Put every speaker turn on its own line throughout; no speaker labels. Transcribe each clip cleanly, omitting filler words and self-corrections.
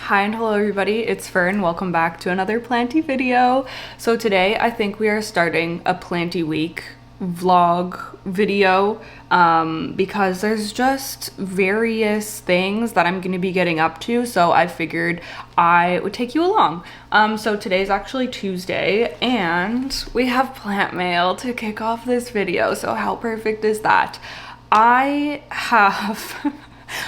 Hi and hello everybody, it's Fern. Welcome back to another Planty video. So today I think we are starting a Planty week vlog video because there's just various things that I'm going to be getting up to, so I figured I would take you along. So today's actually Tuesday and we have plant mail to kick off this video, so how perfect is that?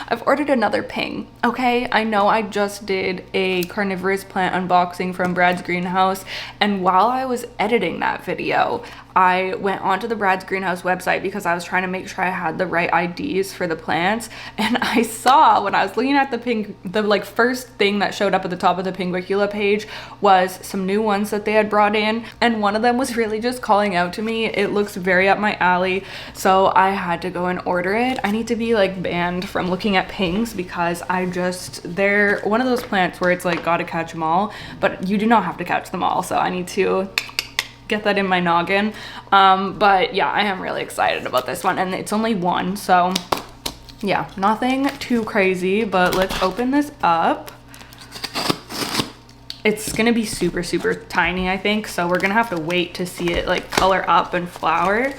I've ordered another ping, okay? I know I just did a carnivorous plant unboxing from Brad's greenhouse, and while I was editing that video, I went onto the Brad's greenhouse website because I was trying to make sure I had the right IDs for the plants, and I saw when I was looking at the like first thing that showed up at the top of the Pinguicula page was some new ones that they had brought in, and one of them was really just calling out to me. It looks very up my alley, so I had to go and order it. I need to be like banned from looking at pings because they're one of those plants where it's like gotta catch them all, but you do not have to catch them all, so I need to get that in my noggin. But yeah, I am really excited about this one, and it's only one, so yeah, nothing too crazy. But let's open this up. It's gonna be super tiny, I think, so we're gonna have to wait to see it like color up and flower.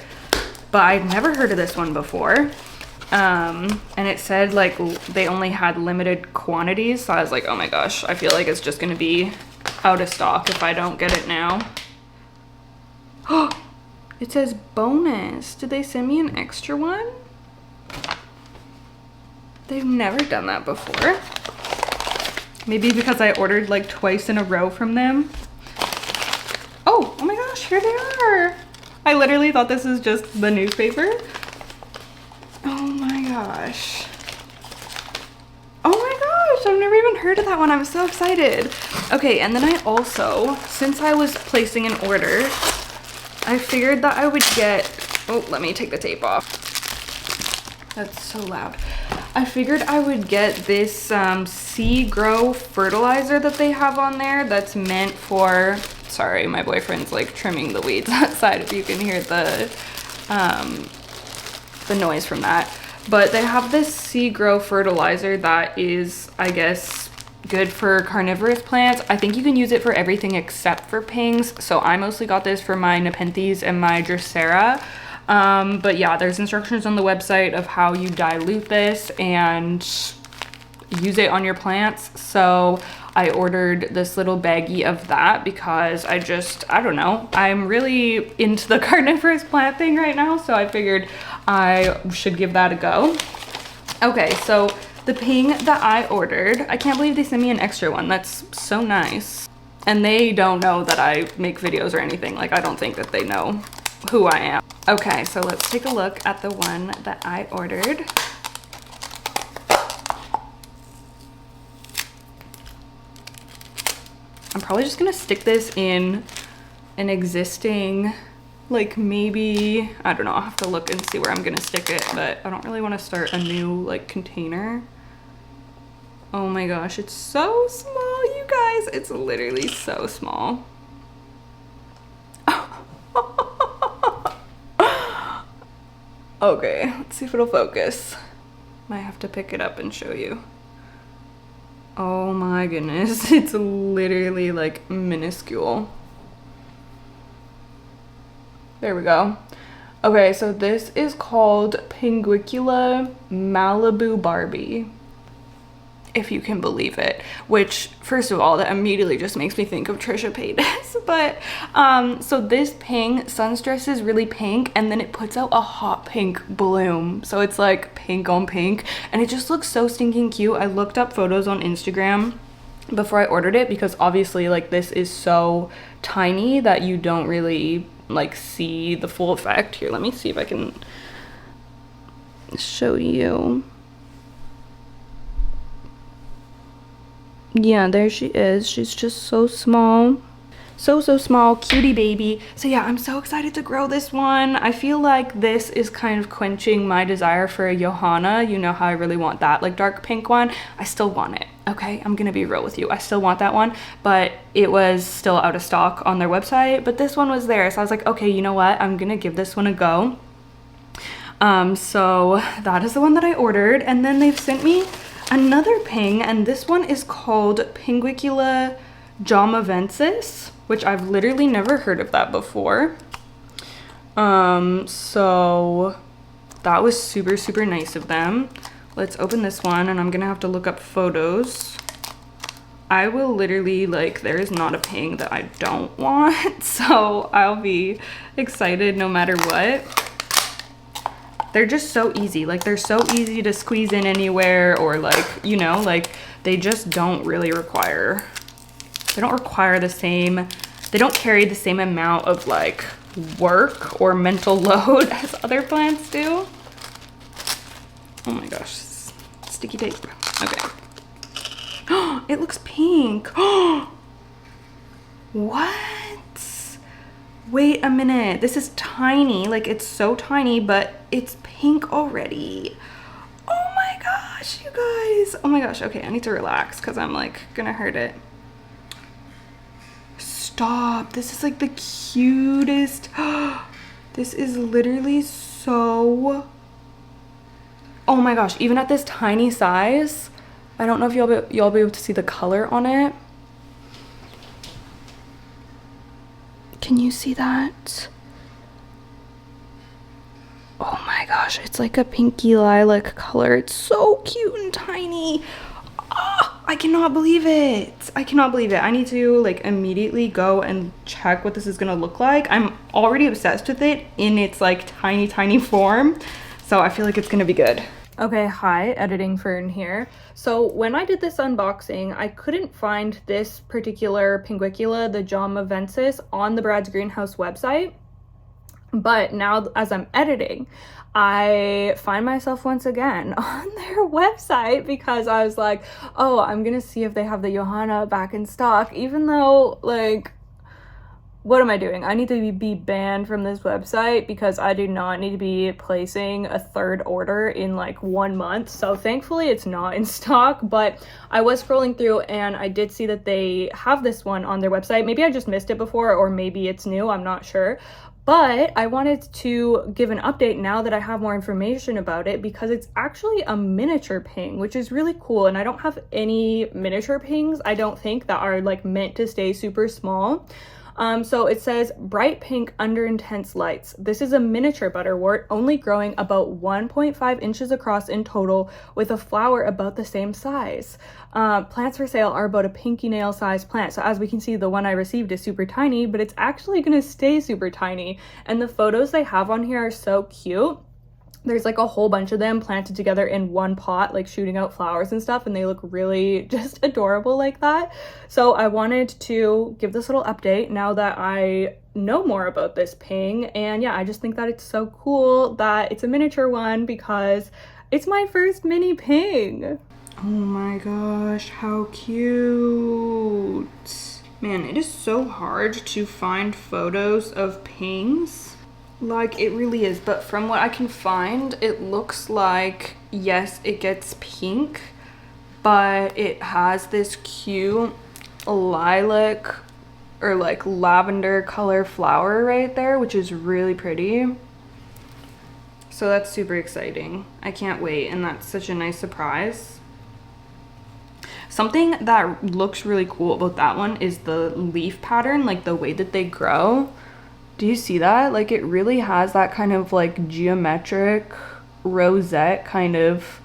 But I've never heard of this one before, and it said like they only had limited quantities, so I was like, oh my gosh, I feel like it's just gonna be out of stock if I don't get it now. Oh, it says bonus. Did they send me an extra one? They've never done that before. Maybe because I ordered like twice in a row from them. Oh my gosh, here they are. I literally thought this was just the newspaper. Oh my gosh. Oh my gosh, I've never even heard of that one. I'm so excited. Okay, and then I also, since I was placing an order, I figured that I would get, oh, let me take the tape off. That's so loud. I figured I would get this Sea Grow fertilizer that they have on there that's meant for, sorry, my boyfriend's like trimming the weeds outside if you can hear the noise from that. But they have this Sea Grow fertilizer that is, I guess, good for carnivorous plants. I think you can use it for everything except for pings, so I mostly got this for my Nepenthes and my Drosera. But yeah, there's instructions on the website of how you dilute this and use it on your plants, so I ordered this little baggie of that because I don't know, I'm really into the carnivorous plant thing right now, so I figured I should give that a go. Okay, so the ping that I ordered, I can't believe they sent me an extra one. That's so nice. And they don't know that I make videos or anything. Like, I don't think that they know who I am. Okay, so let's take a look at the one that I ordered. I'm probably just gonna stick this in an existing, like maybe, I don't know, I'll have to look and see where I'm gonna stick it, but I don't really want to start a new like container. Oh my gosh, it's so small, you guys. It's literally so small. Okay, let's see if it'll focus. Might have to pick it up and show you. Oh my goodness, it's literally like minuscule. There we go. Okay, so this is called Pinguicula Malibu Barbie, if you can believe it, which first of all, that immediately just makes me think of Trisha Paytas. But so this ping sun stress is really pink, and then it puts out a hot pink bloom, so it's like pink on pink, and it just looks so stinking cute. I looked up photos on Instagram before I ordered it because obviously like this is so tiny that you don't really like see the full effect. Here, let me see if I can show you. Yeah, there she is. She's just so small. So small, cutie baby. So yeah, I'm so excited to grow this one. I feel like this is kind of quenching my desire for a Johanna. You know how I really want that like dark pink one. I still want it. Okay, I'm gonna be real with you. I still want that one, but it was still out of stock on their website, but this one was there. So I was like, okay, you know what? I'm gonna give this one a go. So that is the one that I ordered. And then they've sent me another ping, and this one is called Pinguicula jamavensis, which I've literally never heard of that before. So that was super nice of them. Let's open this one, and I'm gonna have to look up photos. I will literally, like, there is not a ping that I don't want, so I'll be excited no matter what. They're just so easy. Like, they're so easy to squeeze in anywhere, or like, you know, like they just don't really require, they don't require the same, they don't carry the same amount of like work or mental load as other plants do. Oh my gosh, sticky tape. Okay. It looks pink. What? Wait a minute, this is tiny, like it's so tiny, but it's pink already. Oh my gosh, you guys. Oh my gosh, okay, I need to relax because I'm like gonna hurt it. Stop, this is like the cutest. This is literally so, oh my gosh, even at this tiny size, I don't know if y'all be able to see the color on it. Can you see that? Oh my gosh, it's like a pinky lilac color. It's so cute and tiny. Oh, I cannot believe it. I cannot believe it. I need to like immediately go and check what this is gonna look like. I'm already obsessed with it in its like tiny form. So I feel like it's gonna be good. Okay, hi, editing Fern here. So when I did this unboxing, I couldn't find this particular Pinguicula, the jamavensis, on the Brad's Greenhouse website. But now as I'm editing, I find myself once again on their website because I was like, oh, I'm gonna see if they have the Johanna back in stock, even though, like, what am I doing? I need to be banned from this website because I do not need to be placing a third order in like 1 month. So thankfully it's not in stock, but I was scrolling through and I did see that they have this one on their website. Maybe I just missed it before, or maybe it's new, I'm not sure. But I wanted to give an update now that I have more information about it, because it's actually a miniature ping, which is really cool. And I don't have any miniature pings, I don't think, that are like meant to stay super small. So it says bright pink under intense lights. This is a miniature butterwort, only growing about 1.5 inches across in total, with a flower about the same size. Plants for sale are about a pinky nail size plant. So as we can see, the one I received is super tiny, but it's actually gonna stay super tiny. And the photos they have on here are so cute. There's like a whole bunch of them planted together in one pot, like shooting out flowers and stuff, and they look really just adorable like that. So I wanted to give this little update now that I know more about this ping. And yeah, I just think that it's so cool that it's a miniature one because it's my first mini ping. Oh my gosh, how cute. Man, it is so hard to find photos of pings. Like, it really is, but from what I can find, it looks like, yes, it gets pink, but it has this cute lilac or like lavender color flower right there, which is really pretty. So that's super exciting. I can't wait, and that's such a nice surprise. Something that looks really cool about that one is the leaf pattern, like the way that they grow. Do you see that? Like, it really has that kind of like geometric rosette kind of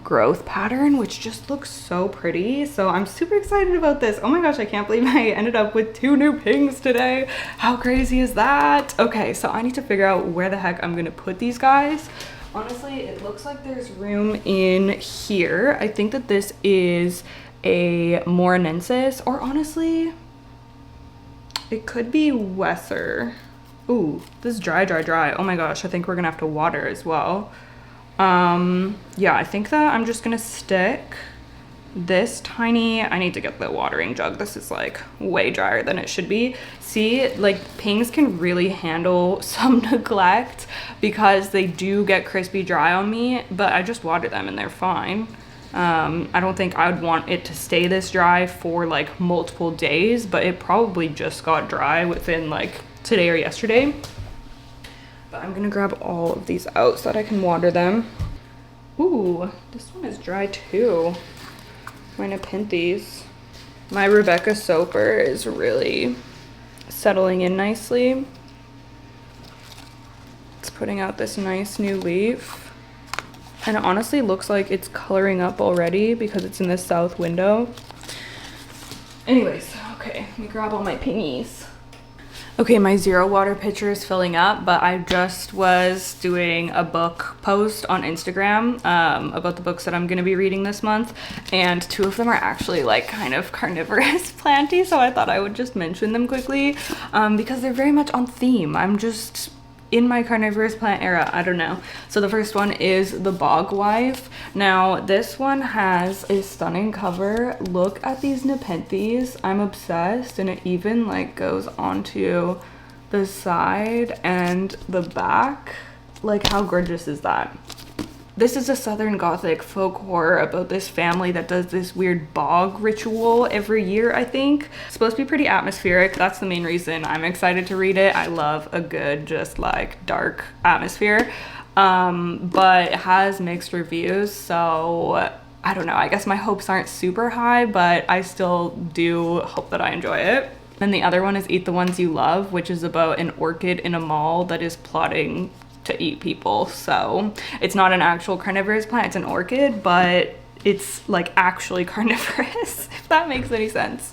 growth pattern, which just looks so pretty. So I'm super excited about this. Oh my gosh, I can't believe I ended up with 2 new pings today. How crazy is that? Okay, so I need to figure out where the heck I'm gonna put these guys. Honestly, it looks like there's room in here. I think that this is a Morinensis, or honestly, it could be Wesser. Ooh, this is dry. Oh my gosh, I think we're gonna have to water as well. Yeah, I think that I'm just gonna stick this tiny, I need to get the watering jug. This is like way drier than it should be. See, like pings can really handle some neglect because they do get crispy dry on me, but I just water them and they're fine. I don't think I would want it to stay this dry for like multiple days, but it probably just got dry within like today or yesterday. But I'm gonna grab all of these out so that I can water them. Ooh, this one is dry too. My Nepenthes. My Rebecca Soper is really settling in nicely. It's putting out this nice new leaf. And it honestly looks like it's coloring up already because it's in the south window. Anyways, okay, let me grab all my pingies. Okay, my zero water pitcher is filling up, but I just was doing a book post on Instagram about the books that I'm gonna be reading this month, and two of them are actually like kind of carnivorous planty, so I thought I would just mention them quickly because they're very much on theme. I'm just in my carnivorous plant era, I don't know. So the first one is the Bog Wife. Now this one has a stunning cover. Look at these Nepenthes. I'm obsessed, and it even like goes onto the side and the back. Like how gorgeous is that? This is a Southern Gothic folk horror about this family that does this weird bog ritual every year, I think. It's supposed to be pretty atmospheric. That's the main reason I'm excited to read it. I love a good, just like dark atmosphere. But it has mixed reviews, so I don't know. I guess my hopes aren't super high, but I still do hope that I enjoy it. Then the other one is Eat the Ones You Love, which is about an orchid in a mall that is plotting to eat people. So it's not an actual carnivorous plant, it's an orchid, but it's like actually carnivorous, if that makes any sense.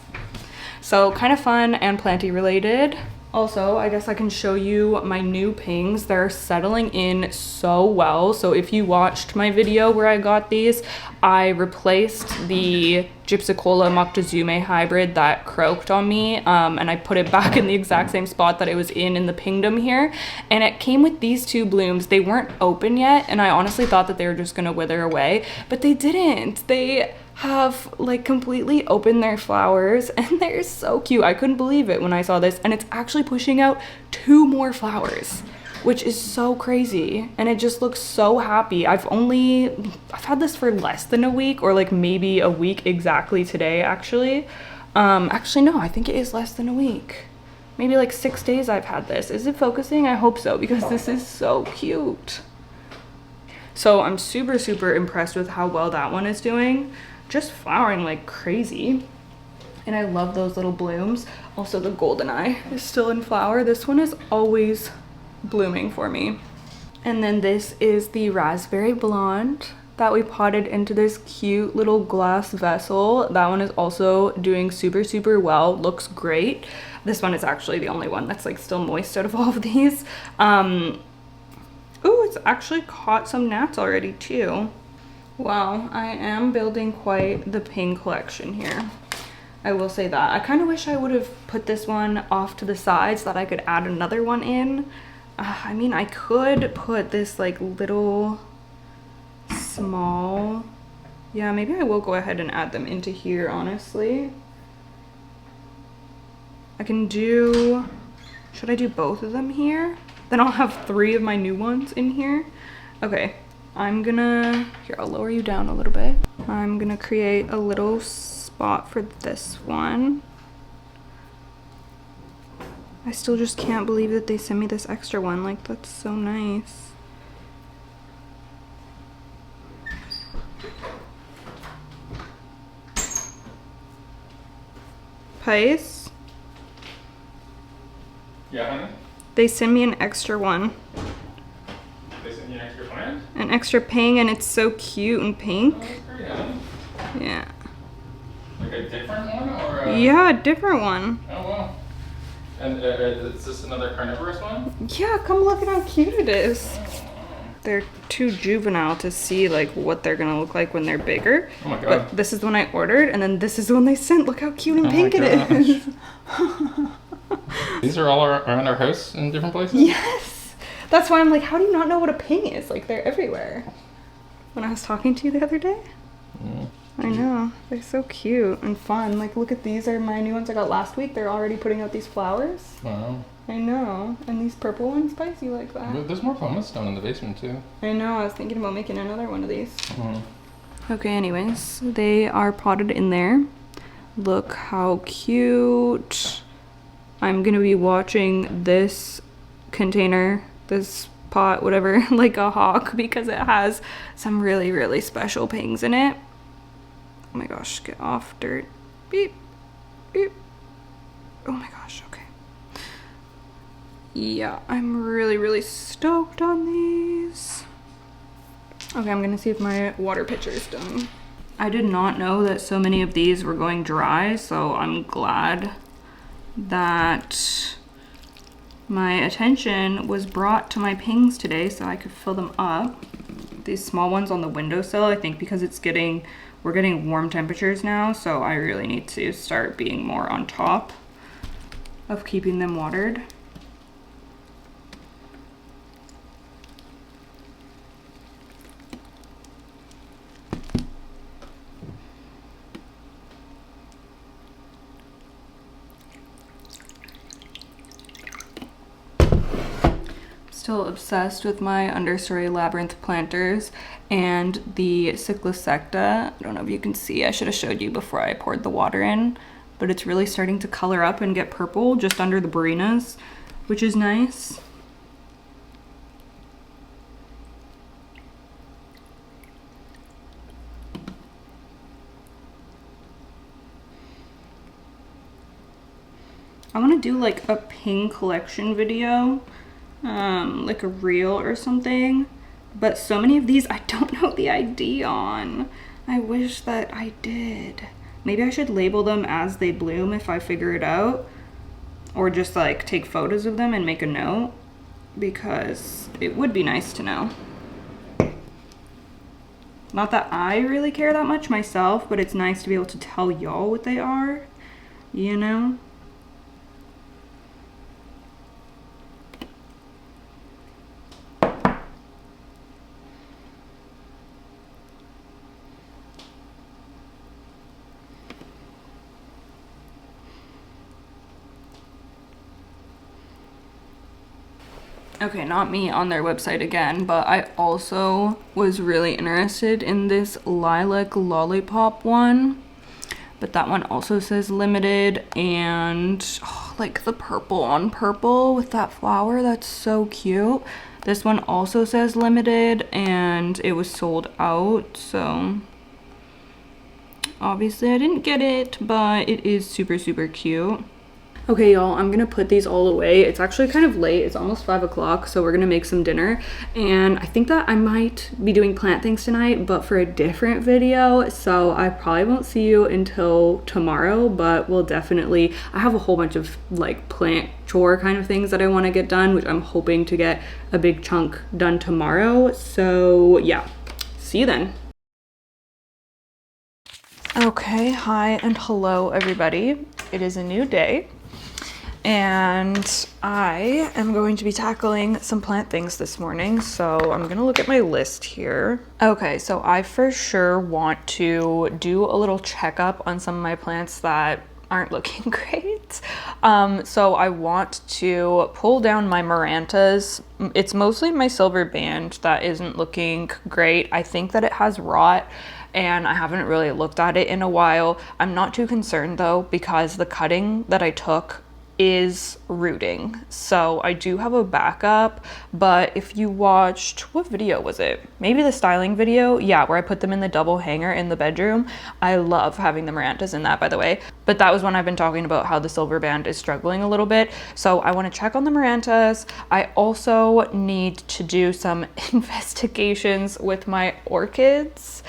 So kind of fun and planty related. Also, I guess I can show you my new pings. They're settling in so well. So if you watched my video where I got these, I replaced the Gypsicola Moctezuma hybrid that croaked on me, and I put it back in the exact same spot that it was in the pingdom here. And it came with these two blooms. They weren't open yet, and I honestly thought that they were just gonna wither away, but they didn't. They have like completely opened their flowers and they're so cute. I couldn't believe it when I saw this, and it's actually pushing out 2 more flowers, which is so crazy, and it just looks so happy. I've had this for less than a week, or like maybe a week exactly today actually. Actually no, I think it is less than a week. Maybe like 6 days I've had this. Is it focusing? I hope so, because this is so cute. So I'm super impressed with how well that one is doing. Just flowering like crazy. And I love those little blooms. Also the goldeneye is still in flower. This one is always blooming for me. And then this is the raspberry blonde that we potted into this cute little glass vessel. That one is also doing super well. Looks great. This one is actually the only one that's like still moist out of all of these. Ooh, it's actually caught some gnats already too. Wow, I am building quite the ping collection here. I will say that. I kind of wish I would have put this one off to the side so that I could add another one in. I mean, I could put this like little small, yeah, maybe I will go ahead and add them into here, honestly. I can do, should I do both of them here? Then I'll have 3 of my new ones in here. Okay, I'm gonna, here, I'll lower you down a little bit. I'm gonna create a little spot for this one. I still just can't believe that they sent me this extra one. Like, that's so nice. Pice?
Yeah, honey?
They sent me an extra one.
They sent you an extra plant?
An extra ping, and it's so cute and pink.
Oh, that's great, honey.
Yeah.
Like a different one, or
Yeah, a different one.
Oh, wow. And is this another carnivorous one?
Yeah, come look at how cute it is.
Oh, wow.
They're too juvenile to see like what they're gonna look like when they're bigger.
Oh my god.
But this is the one I ordered, and then this is the one they sent. Look how cute and
Oh
pink
my
it is.
These are all around our house in different places?
Yes. That's why I'm like, how do you not know what a ping is? Like, they're everywhere. When I was talking to you the other day. I know, they're so cute and fun. Like, look at these are my new ones I got last week. They're already putting out these flowers.
Wow.
I know, and these purple ones, spicy like that.
But there's more pumice down in the basement too.
I know, I was thinking about making another one of these.
Mm-hmm.
Okay, anyways, they are potted in there. Look how cute. I'm gonna be watching this container, this pot, whatever, like a hawk, because it has some really, really special pings in it. Oh my gosh, get off, dirt. Beep, beep. Oh my gosh, okay. Yeah, I'm really, really stoked on these. Okay, I'm gonna see if my water pitcher is done. I did not know that so many of these were going dry, so I'm glad that my attention was brought to my pings today so I could fill them up. These small ones on the windowsill, I think because we're getting warm temperatures now, so I really need to start being more on top of keeping them watered. Still obsessed with my understory labyrinth planters and the cyclosecta. I don't know if you can see, I should have showed you before I poured the water in, but it's really starting to color up and get purple just under the barinas, which is nice. I want to do like a ping collection video, like a reel or something, but so many of these I don't know the ID on. I wish that I did. Maybe I should label them as they bloom if I figure it out, or just like take photos of them and make a note, because it would be nice to know. Not that I really care that much myself, but it's nice to be able to tell y'all what they are, you know? Okay, not me on their website again, but I also was really interested in this lilac lollipop one. But that one also says limited, and oh, like the purple on purple with that flower, that's so cute. This one also says limited, and it was sold out, so obviously I didn't get it, but it is super, super cute. Okay, y'all, I'm gonna put these all away. It's actually kind of late. It's almost 5 o'clock, so we're gonna make some dinner. And I think that I might be doing plant things tonight, but for a different video. So I probably won't see you until tomorrow, but we'll definitely, I have a whole bunch of like plant chore kind of things that I wanna get done, which I'm hoping to get a big chunk done tomorrow. So yeah, see you then. Okay, hi and hello everybody. It is a new day. And I am going to be tackling some plant things this morning, so I'm gonna look at my list here. Okay, so I for sure want to do a little checkup on some of my plants that aren't looking great. So I want to pull down my Marantas. It's mostly my silver band that isn't looking great. I think that it has rot, and I haven't really looked at it in a while. I'm not too concerned though, because the cutting that I took is rooting, so I do have a backup. But if you watched, what video was it? Maybe the styling video, yeah, where I put them in the double hanger in the bedroom. I love having the Marantas in that, by the way, but that was when I've been talking about how the silver band is struggling a little bit. So I want to check on the Marantas. I also need to do some investigations with my orchids.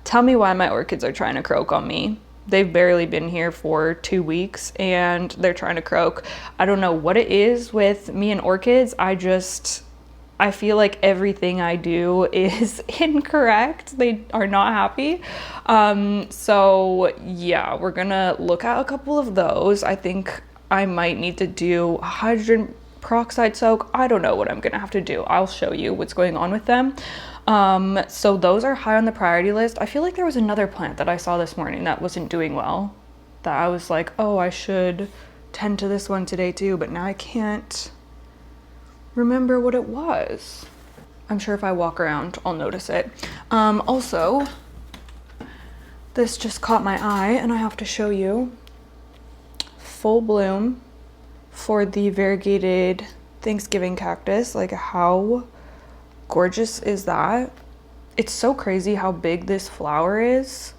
Tell me why my orchids are trying to croak on me. They've barely been here for 2 weeks and they're trying to croak. I don't know what it is with me and orchids. I feel like everything I do is incorrect. They are not happy. So yeah, we're gonna look at a couple of those. I think I might need to do peroxide soak. I don't know what I'm gonna have to do. I'll show you what's going on with them. So those are high on the priority list. I feel like there was another plant that I saw this morning that wasn't doing well, that I was like, oh, I should tend to this one today too, but now I can't remember what it was. I'm sure if I walk around, I'll notice it. Also, this just caught my eye and I have to show you. Full bloom for the variegated Thanksgiving cactus. Like, how gorgeous is that? It's so crazy how big this flower is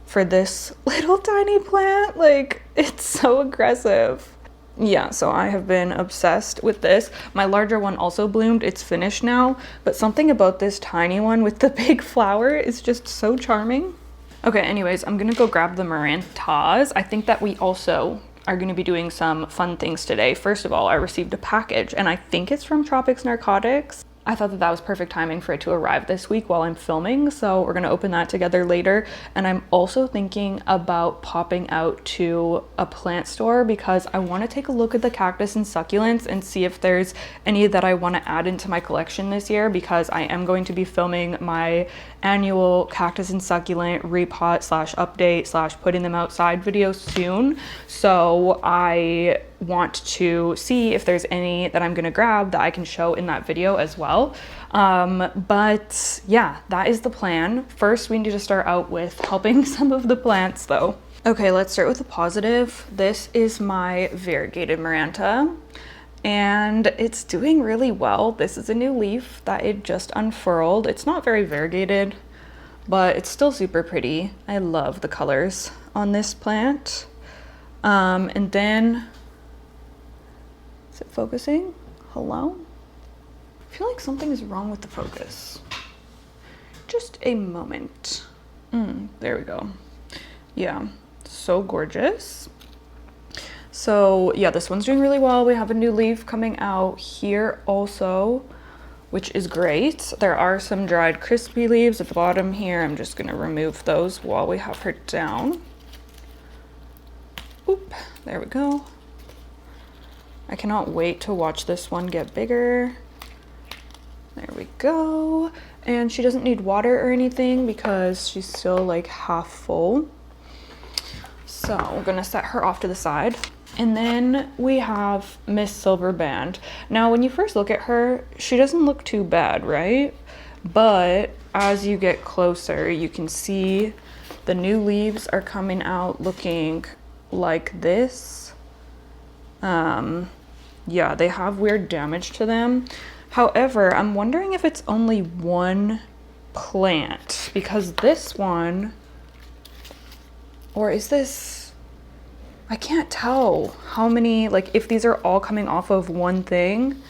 for this little tiny plant. Like, it's so aggressive. Yeah, so I have been obsessed with this. My larger one also bloomed. It's finished now, but something about this tiny one with the big flower is just so charming. Okay, anyways, I'm gonna go grab the Marantas. I think that we also are going to be doing some fun things today. First of all, I received a package and I think it's from Tropics Narcotics. I thought that that was perfect timing for it to arrive this week while I'm filming, so we're gonna open that together later. And I'm also thinking about popping out to a plant store because I want to take a look at the cactus and succulents and see if there's any that I want to add into my collection this year, because I am going to be filming my annual cactus and succulent repot / update / putting them outside video soon. So I want to see if there's any that I'm gonna grab that I can show in that video as well. But yeah, that is the plan. First, we need to start out with helping some of the plants though. Okay, let's start with the positive. This is my variegated Maranta and it's doing really well. This is a new leaf that it just unfurled. It's not very variegated, but it's still super pretty. I love the colors on this plant. And then, is it focusing? Hello? I feel like something is wrong with the focus. Just a moment. There we go. Yeah, so gorgeous. So yeah, this one's doing really well. We have a new leaf coming out here also, which is great. There are some dried crispy leaves at the bottom here. I'm just gonna remove those while we have her down. Oop, there we go. I cannot wait to watch this one get bigger. There we go. And she doesn't need water or anything because she's still like half full. So we're gonna set her off to the side. And then we have Miss Silver Band. Now, when you first look at her, she doesn't look too bad, right? But as you get closer, you can see the new leaves are coming out looking like this. Yeah, they have weird damage to them. However, I'm wondering if it's only one plant, because this one, or is this, I can't tell how many, like if these are all coming off of one thing,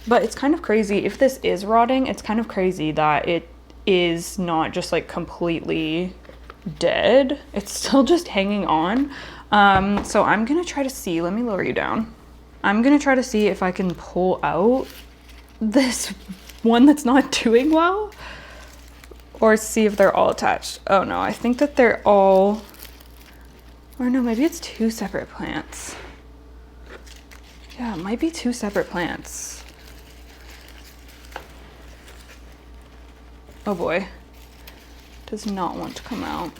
but it's kind of crazy. If this is rotting, it's kind of crazy that it is not just like completely dead. It's still just hanging on. So I'm gonna try to see, let me lower you down. I'm gonna try to see if I can pull out this one that's not doing well, or see if they're all attached. Oh no, I think that they're all, or no, maybe it's two separate plants. Yeah, it might be two separate plants. Oh boy, does not want to come out.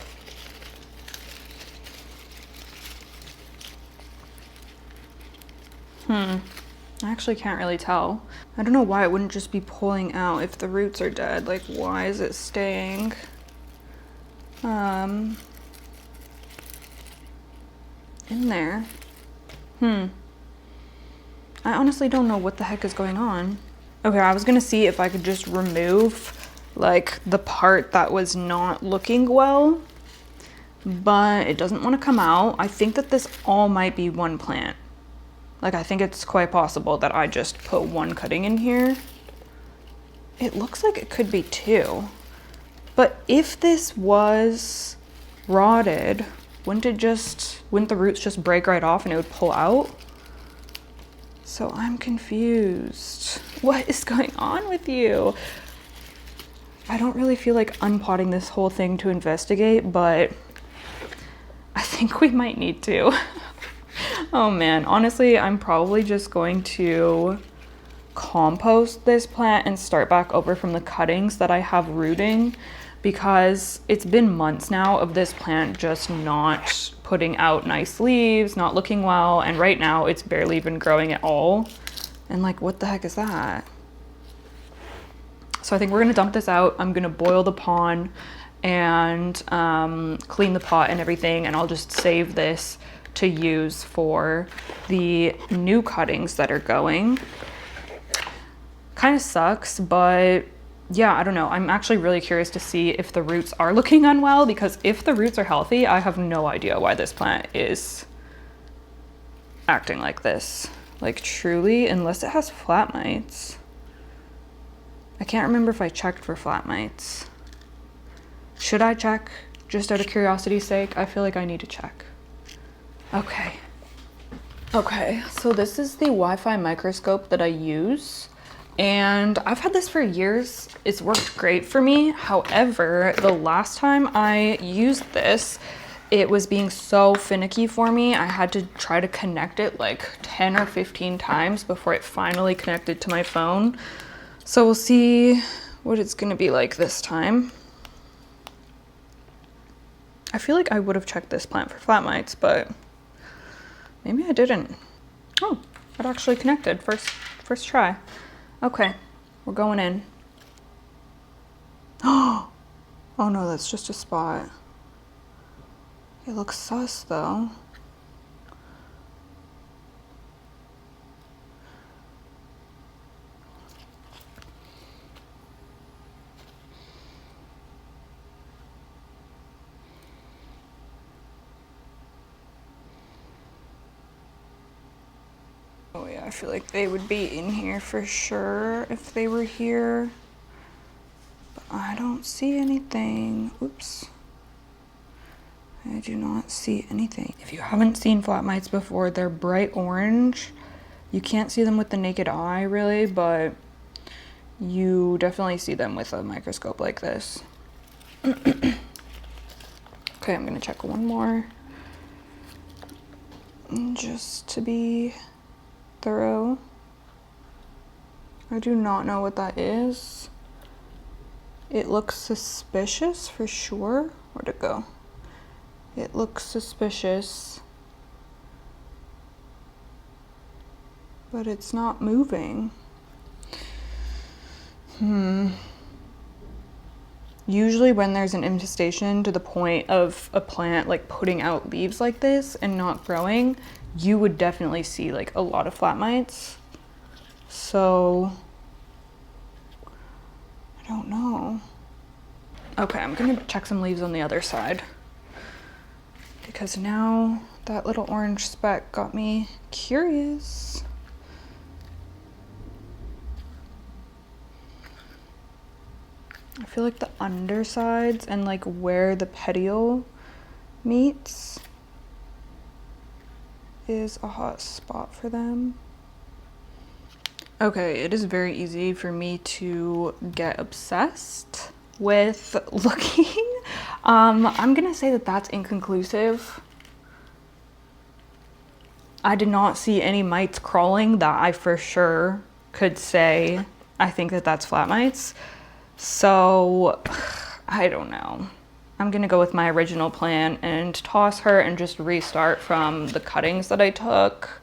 I actually can't really tell. I don't know why it wouldn't just be pulling out if the roots are dead. Like, why is it staying? In there. I honestly don't know what the heck is going on. Okay, I was gonna see if I could just remove like the part that was not looking well, but it doesn't want to come out. I think that this all might be one plant. Like, I think it's quite possible that I just put one cutting in here. It looks like it could be two. But if this was rotted, wouldn't the roots just break right off and it would pull out? So I'm confused. What is going on with you? I don't really feel like unpotting this whole thing to investigate, but I think we might need to. Oh man, honestly, I'm probably just going to compost this plant and start back over from the cuttings that I have rooting, because it's been months now of this plant just not putting out nice leaves, not looking well, and right now it's barely even growing at all. And like, what the heck is that? So I think we're gonna dump this out. I'm gonna boil the pond and clean the pot and everything, and I'll just save this to use for the new cuttings that are going. Kind of sucks, but yeah, I don't know. I'm actually really curious to see if the roots are looking unwell, because if the roots are healthy, I have no idea why this plant is acting like this. Like truly, unless it has flat mites. I can't remember if I checked for flat mites. Should I check just out of curiosity's sake? I feel like I need to check. Okay. Okay, so this is the Wi-Fi microscope that I use. And I've had this for years. It's worked great for me. However, the last time I used this, it was being so finicky for me. I had to try to connect it like 10 or 15 times before it finally connected to my phone. So we'll see what it's gonna be like this time. I feel like I would have checked this plant for flat mites, but maybe I didn't. Oh, it actually connected first try. Okay, we're going in. Oh no, that's just a spot. It looks sus though. Oh yeah, I feel like they would be in here for sure if they were here. But I don't see anything. Oops. I do not see anything. If you haven't seen flat mites before, they're bright orange. You can't see them with the naked eye really, but you definitely see them with a microscope like this. Okay, I'm gonna check one more. Just to be thorough. I do not know what that is. It looks suspicious for sure. Where'd it go? It looks suspicious, but it's not moving. Usually when there's an infestation to the point of a plant like putting out leaves like this and not growing, you would definitely see like a lot of flat mites. So I don't know. Okay, I'm gonna check some leaves on the other side, because now that little orange speck got me curious. I feel like the undersides and like where the petiole meets is a hot spot for them. Okay, it is very easy for me to get obsessed with looking. I'm gonna say that that's inconclusive. I did not see any mites crawling that I for sure could say I think that that's flat mites. So I don't know. I'm gonna go with my original plan and toss her and just restart from the cuttings that I took.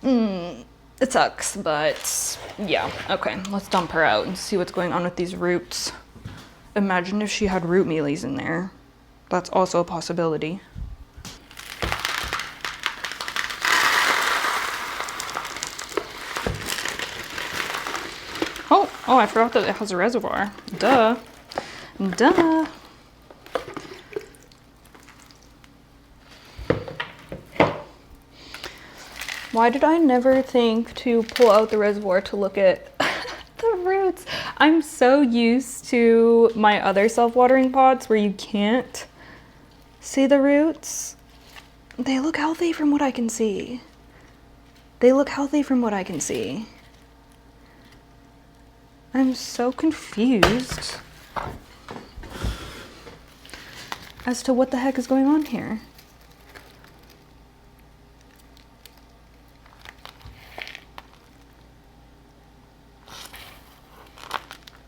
It sucks, but yeah. Okay, let's dump her out and see what's going on with these roots. Imagine if she had root mealies in there. That's also a possibility. Oh, I forgot that it has a reservoir. Duh. Duh. Why did I never think to pull out the reservoir to look at the roots? I'm so used to my other self-watering pots where you can't see the roots. They look healthy from what I can see. They look healthy from what I can see. I'm so confused as to what the heck is going on here.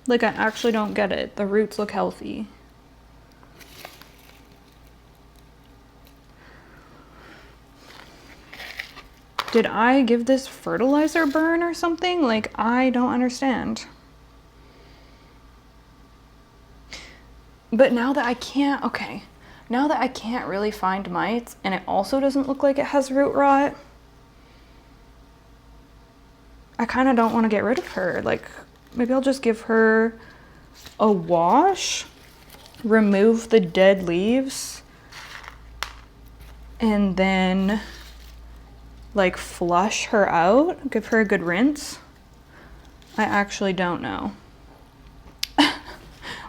Like, I actually don't get it. The roots look healthy. Did I give this fertilizer burn or something? Like, I don't understand. But now that I can't, okay. Now that I can't really find mites, and it also doesn't look like it has root rot, I kind of don't want to get rid of her. Like, maybe I'll just give her a wash, remove the dead leaves, and then like flush her out, give her a good rinse. I actually don't know.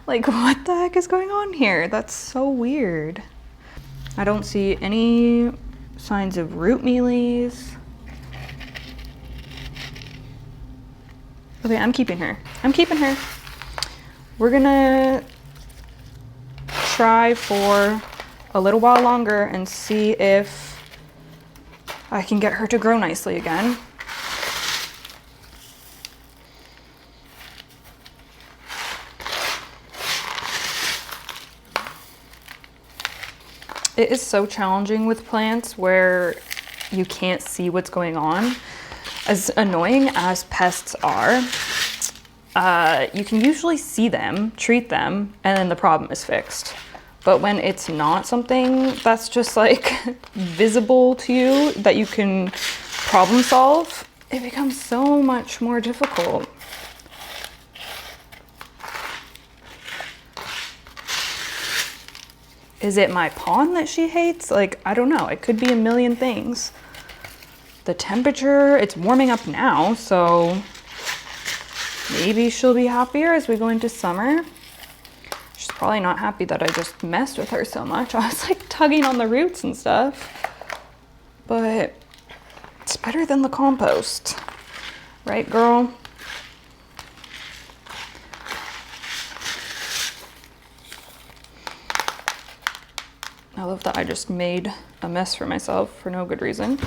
Like, what the heck is going on here? That's so weird. I don't see any signs of root mealies. Okay, I'm keeping her. I'm keeping her. We're gonna try for a little while longer and see if I can get her to grow nicely again. It is so challenging with plants where you can't see what's going on. As annoying as pests are, you can usually see them, treat them, and then the problem is fixed. But when it's not something that's just like visible to you that you can problem solve, it becomes so much more difficult. Is it my pond that she hates? Like, I don't know. It could be a million things. The temperature, it's warming up now, so maybe she'll be happier as we go into summer. She's probably not happy that I just messed with her so much. I was like tugging on the roots and stuff. But it's better than the compost. Right, girl? I love that I just made a mess for myself for no good reason.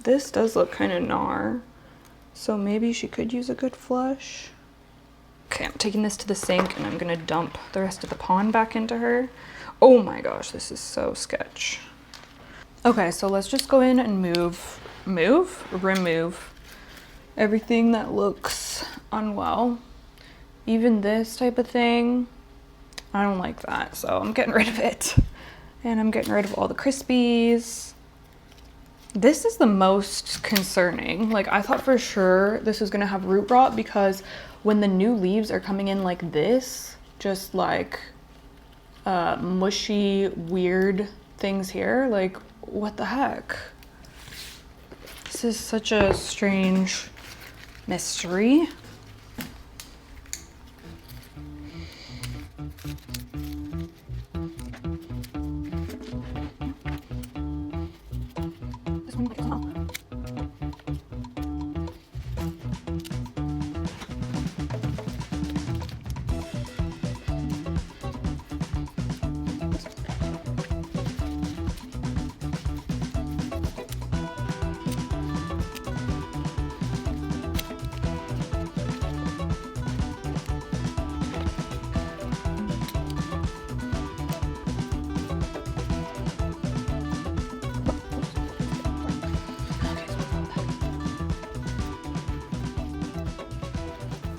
This does look kind of gnar, so maybe she could use a good flush. Okay, I'm taking this to the sink and I'm gonna dump the rest of the pond back into her. Oh my gosh, this is so sketch. Okay, so let's just go in and remove everything that looks unwell. Even this type of thing, I don't like that, so I'm getting rid of it. And I'm getting rid of all the crispies. This is the most concerning. Like, I thought for sure this was gonna have root rot because when the new leaves are coming in like this, just like mushy, weird things here, like, what the heck? This is such a strange mystery.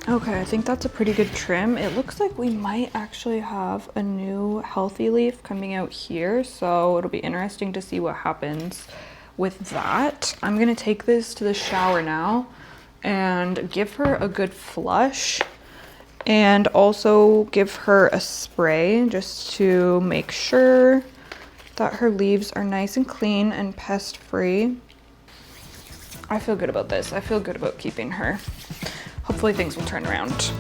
Okay, I think that's a pretty good trim. It looks like we might actually have a new healthy leaf coming out here, so it'll be interesting to see what happens with that. I'm gonna take this to the shower now and give her a good flush and also give her a spray just to make sure that her leaves are nice and clean and pest free. I feel good about this. I feel good about keeping her. Hopefully things will turn around.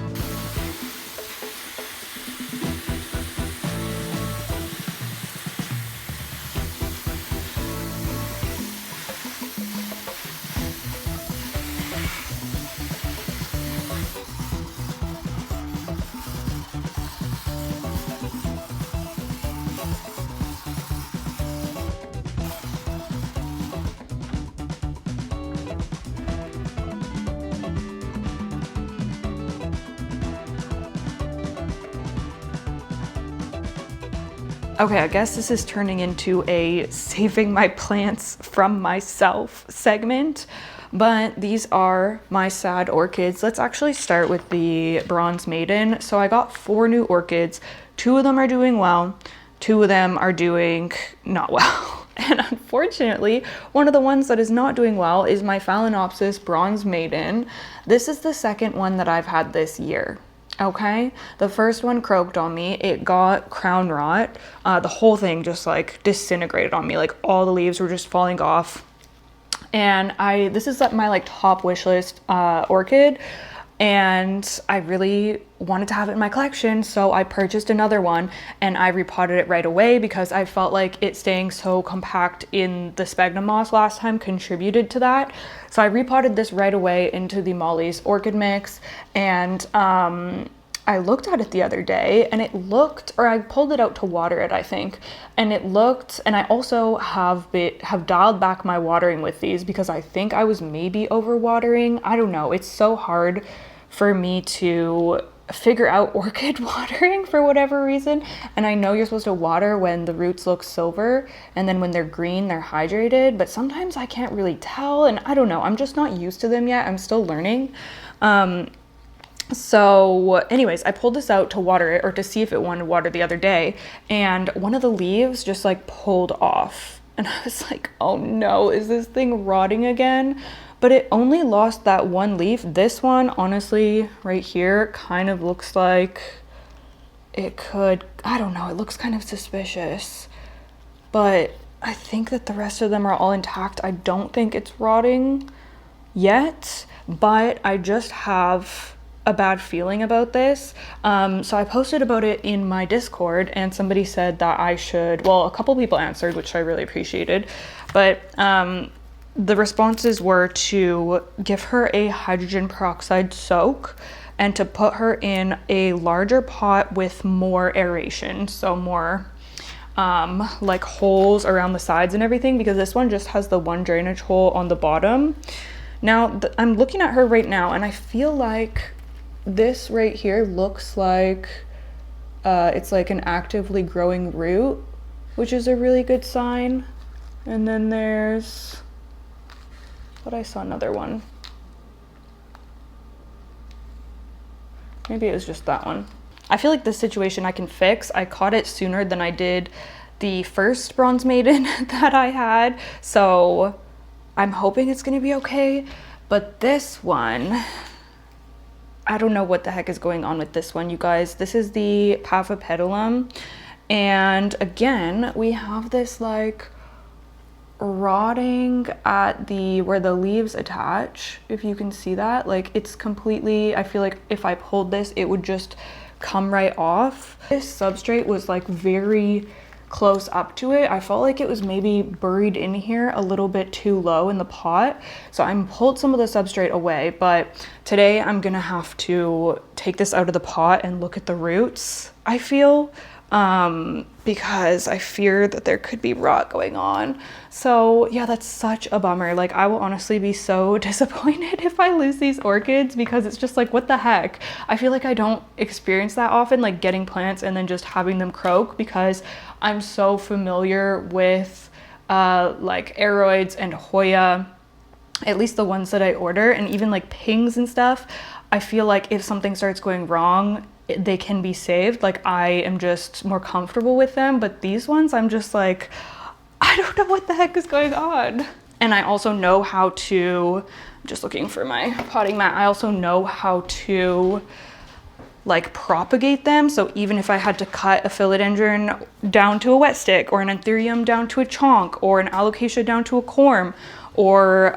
Okay, I guess this is turning into a saving my plants from myself segment, but these are my sad orchids. Let's actually start with the Bronze Maiden. So I got 4 new orchids. 2 of them are doing well, 2 of them are doing not well. And unfortunately, one of the ones that is not doing well is my Phalaenopsis Bronze Maiden. This is the second one that I've had this year. Okay, the first one croaked on me. It got crown rot. The whole thing just like disintegrated on me. Like all the leaves were just falling off. And this is my like top wish list orchid, and I really wanted to have it in my collection, so I purchased another one and I repotted it right away because I felt like it staying so compact in the sphagnum moss last time contributed to that. So I repotted this right away into the Molly's orchid mix, and I looked at it the other day and it looked, or I pulled it out to water it, I think, and it looked, and I also have dialed back my watering with these because I think I was maybe overwatering. I don't know. It's so hard for me to figure out orchid watering for whatever reason. And I know you're supposed to water when the roots look silver, and then when they're green, they're hydrated, but sometimes I can't really tell, and I don't know. I'm just not used to them yet. I'm still learning. So anyways, I pulled this out to water it, or to see if it wanted water the other day, and one of the leaves just like pulled off. And I was like, oh no, is this thing rotting again? But it only lost that one leaf. This one, honestly, right here, kind of looks like it could, I don't know, it looks kind of suspicious. But I think that the rest of them are all intact. I don't think it's rotting yet, but I just have a bad feeling about this. So I posted about it in my Discord, and somebody said that I should, well, a couple people answered, which I really appreciated, but the responses were to give her a hydrogen peroxide soak and to put her in a larger pot with more aeration, so more like holes around the sides and everything, because this one just has the one drainage hole on the bottom. Now I'm looking at her right now and I feel like this right here looks like it's like an actively growing root, which is a really good sign. And then there's, but I saw another one. Maybe it was just that one. I feel like this situation I can fix. I caught it sooner than I did the first Bronze Maiden that I had, so I'm hoping it's gonna be okay. But this one, I don't know what the heck is going on with this one, you guys. This is the Paphipetalum, and again, we have this like rotting at the where the leaves attach, if you can see that. Like it's completely, I feel like if I pulled this it would just come right off. This substrate was like very close up to it. I felt like it was maybe buried in here a little bit too low in the pot, so I pulled some of the substrate away. But today I'm gonna have to take this out of the pot and look at the roots, I feel, because I fear that there could be rot going on. So yeah, that's such a bummer. Like I will honestly be so disappointed if I lose these orchids, because it's just like, what the heck? I feel like I don't experience that often, like getting plants and then just having them croak, because I'm so familiar with like aeroids and Hoya, at least the ones that I order, and even like pings and stuff. I feel like if something starts going wrong, they can be saved. Like I am just more comfortable with them, but these ones I'm just like, I don't know what the heck is going on. And I also know how to, I'm just looking for my potting mat, I also know how to like propagate them. So even if I had to cut a philodendron down to a wet stick, or an anthurium down to a chonk, or an alocasia down to a corm, or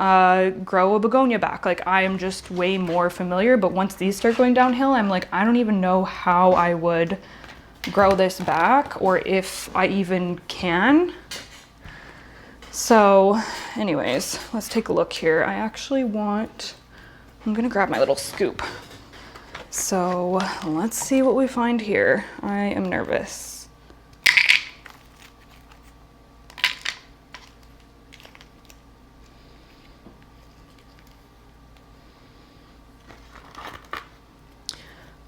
grow a begonia back, like I am just way more familiar. But once these start going downhill, I'm like, I don't even know how I would grow this back, or if I even can. So anyways, let's take a look here. I actually want, I'm gonna grab my little scoop. So let's see what we find here. I am nervous.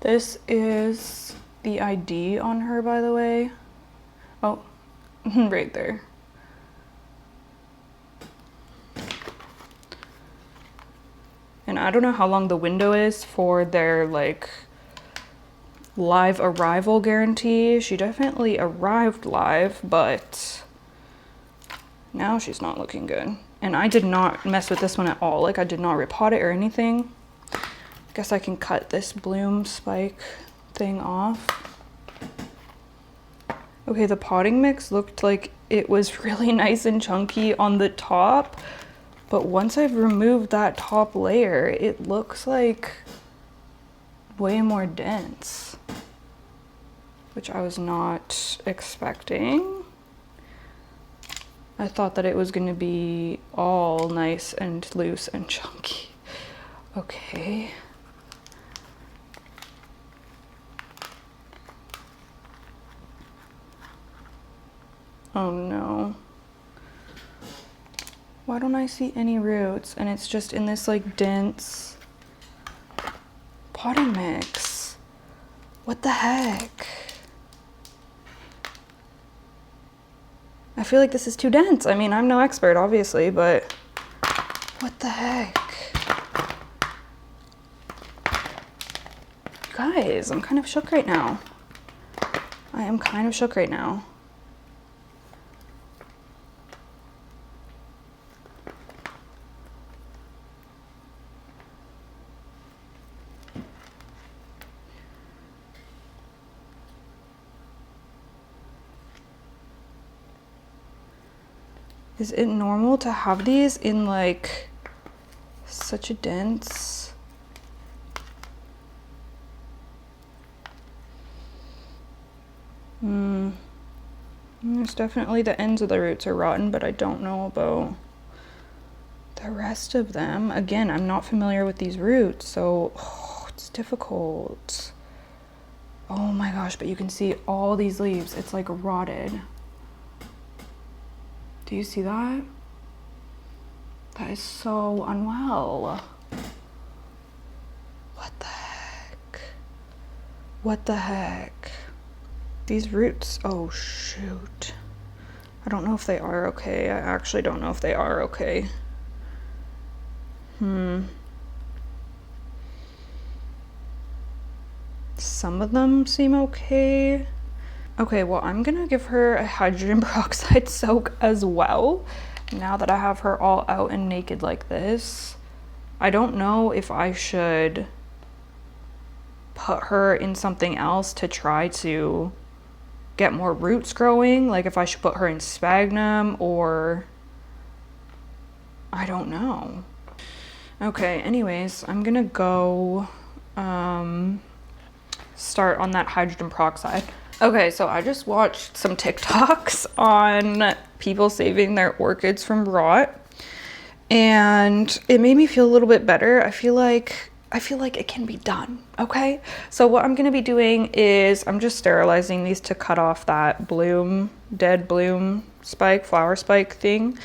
This is the ID on her, by the way. Oh, right there. And I don't know how long the window is for their like live arrival guarantee. She definitely arrived live, but now she's not looking good. And I did not mess with this one at all. Like I did not repot it or anything. Guess I can cut this bloom spike thing off. Okay, the potting mix looked like it was really nice and chunky on the top, but once I've removed that top layer, it looks like way more dense, which I was not expecting. I thought that it was going to be all nice and loose and chunky. Okay. Oh no. Why don't I see any roots? And it's just in this like dense potting mix. What the heck? I feel like this is too dense. I mean, I'm no expert, obviously, but what the heck? You guys, I'm kind of shook right now. I am kind of shook right now. Is it normal to have these in like such a dense? There's definitely the ends of the roots are rotten, but I don't know about the rest of them. Again, I'm not familiar with these roots, so it's difficult. Oh my gosh, but you can see all these leaves. It's like rotted. Do you see that? That is so unwell. What the heck? What the heck? These roots, oh shoot. I don't know if they are okay. I actually don't know if they are okay. Some of them seem okay. Okay, well, I'm gonna give her a hydrogen peroxide soak as well, now that I have her all out and naked like this. I don't know if I should put her in something else to try to get more roots growing, like if I should put her in sphagnum or I don't know. Okay, anyways, I'm gonna go start on that hydrogen peroxide. Okay, so I just watched some TikToks on people saving their orchids from rot, and it made me feel a little bit better. I feel like it can be done, okay? So what I'm gonna be doing is I'm just sterilizing these to cut off that dead bloom spike, flower spike thing.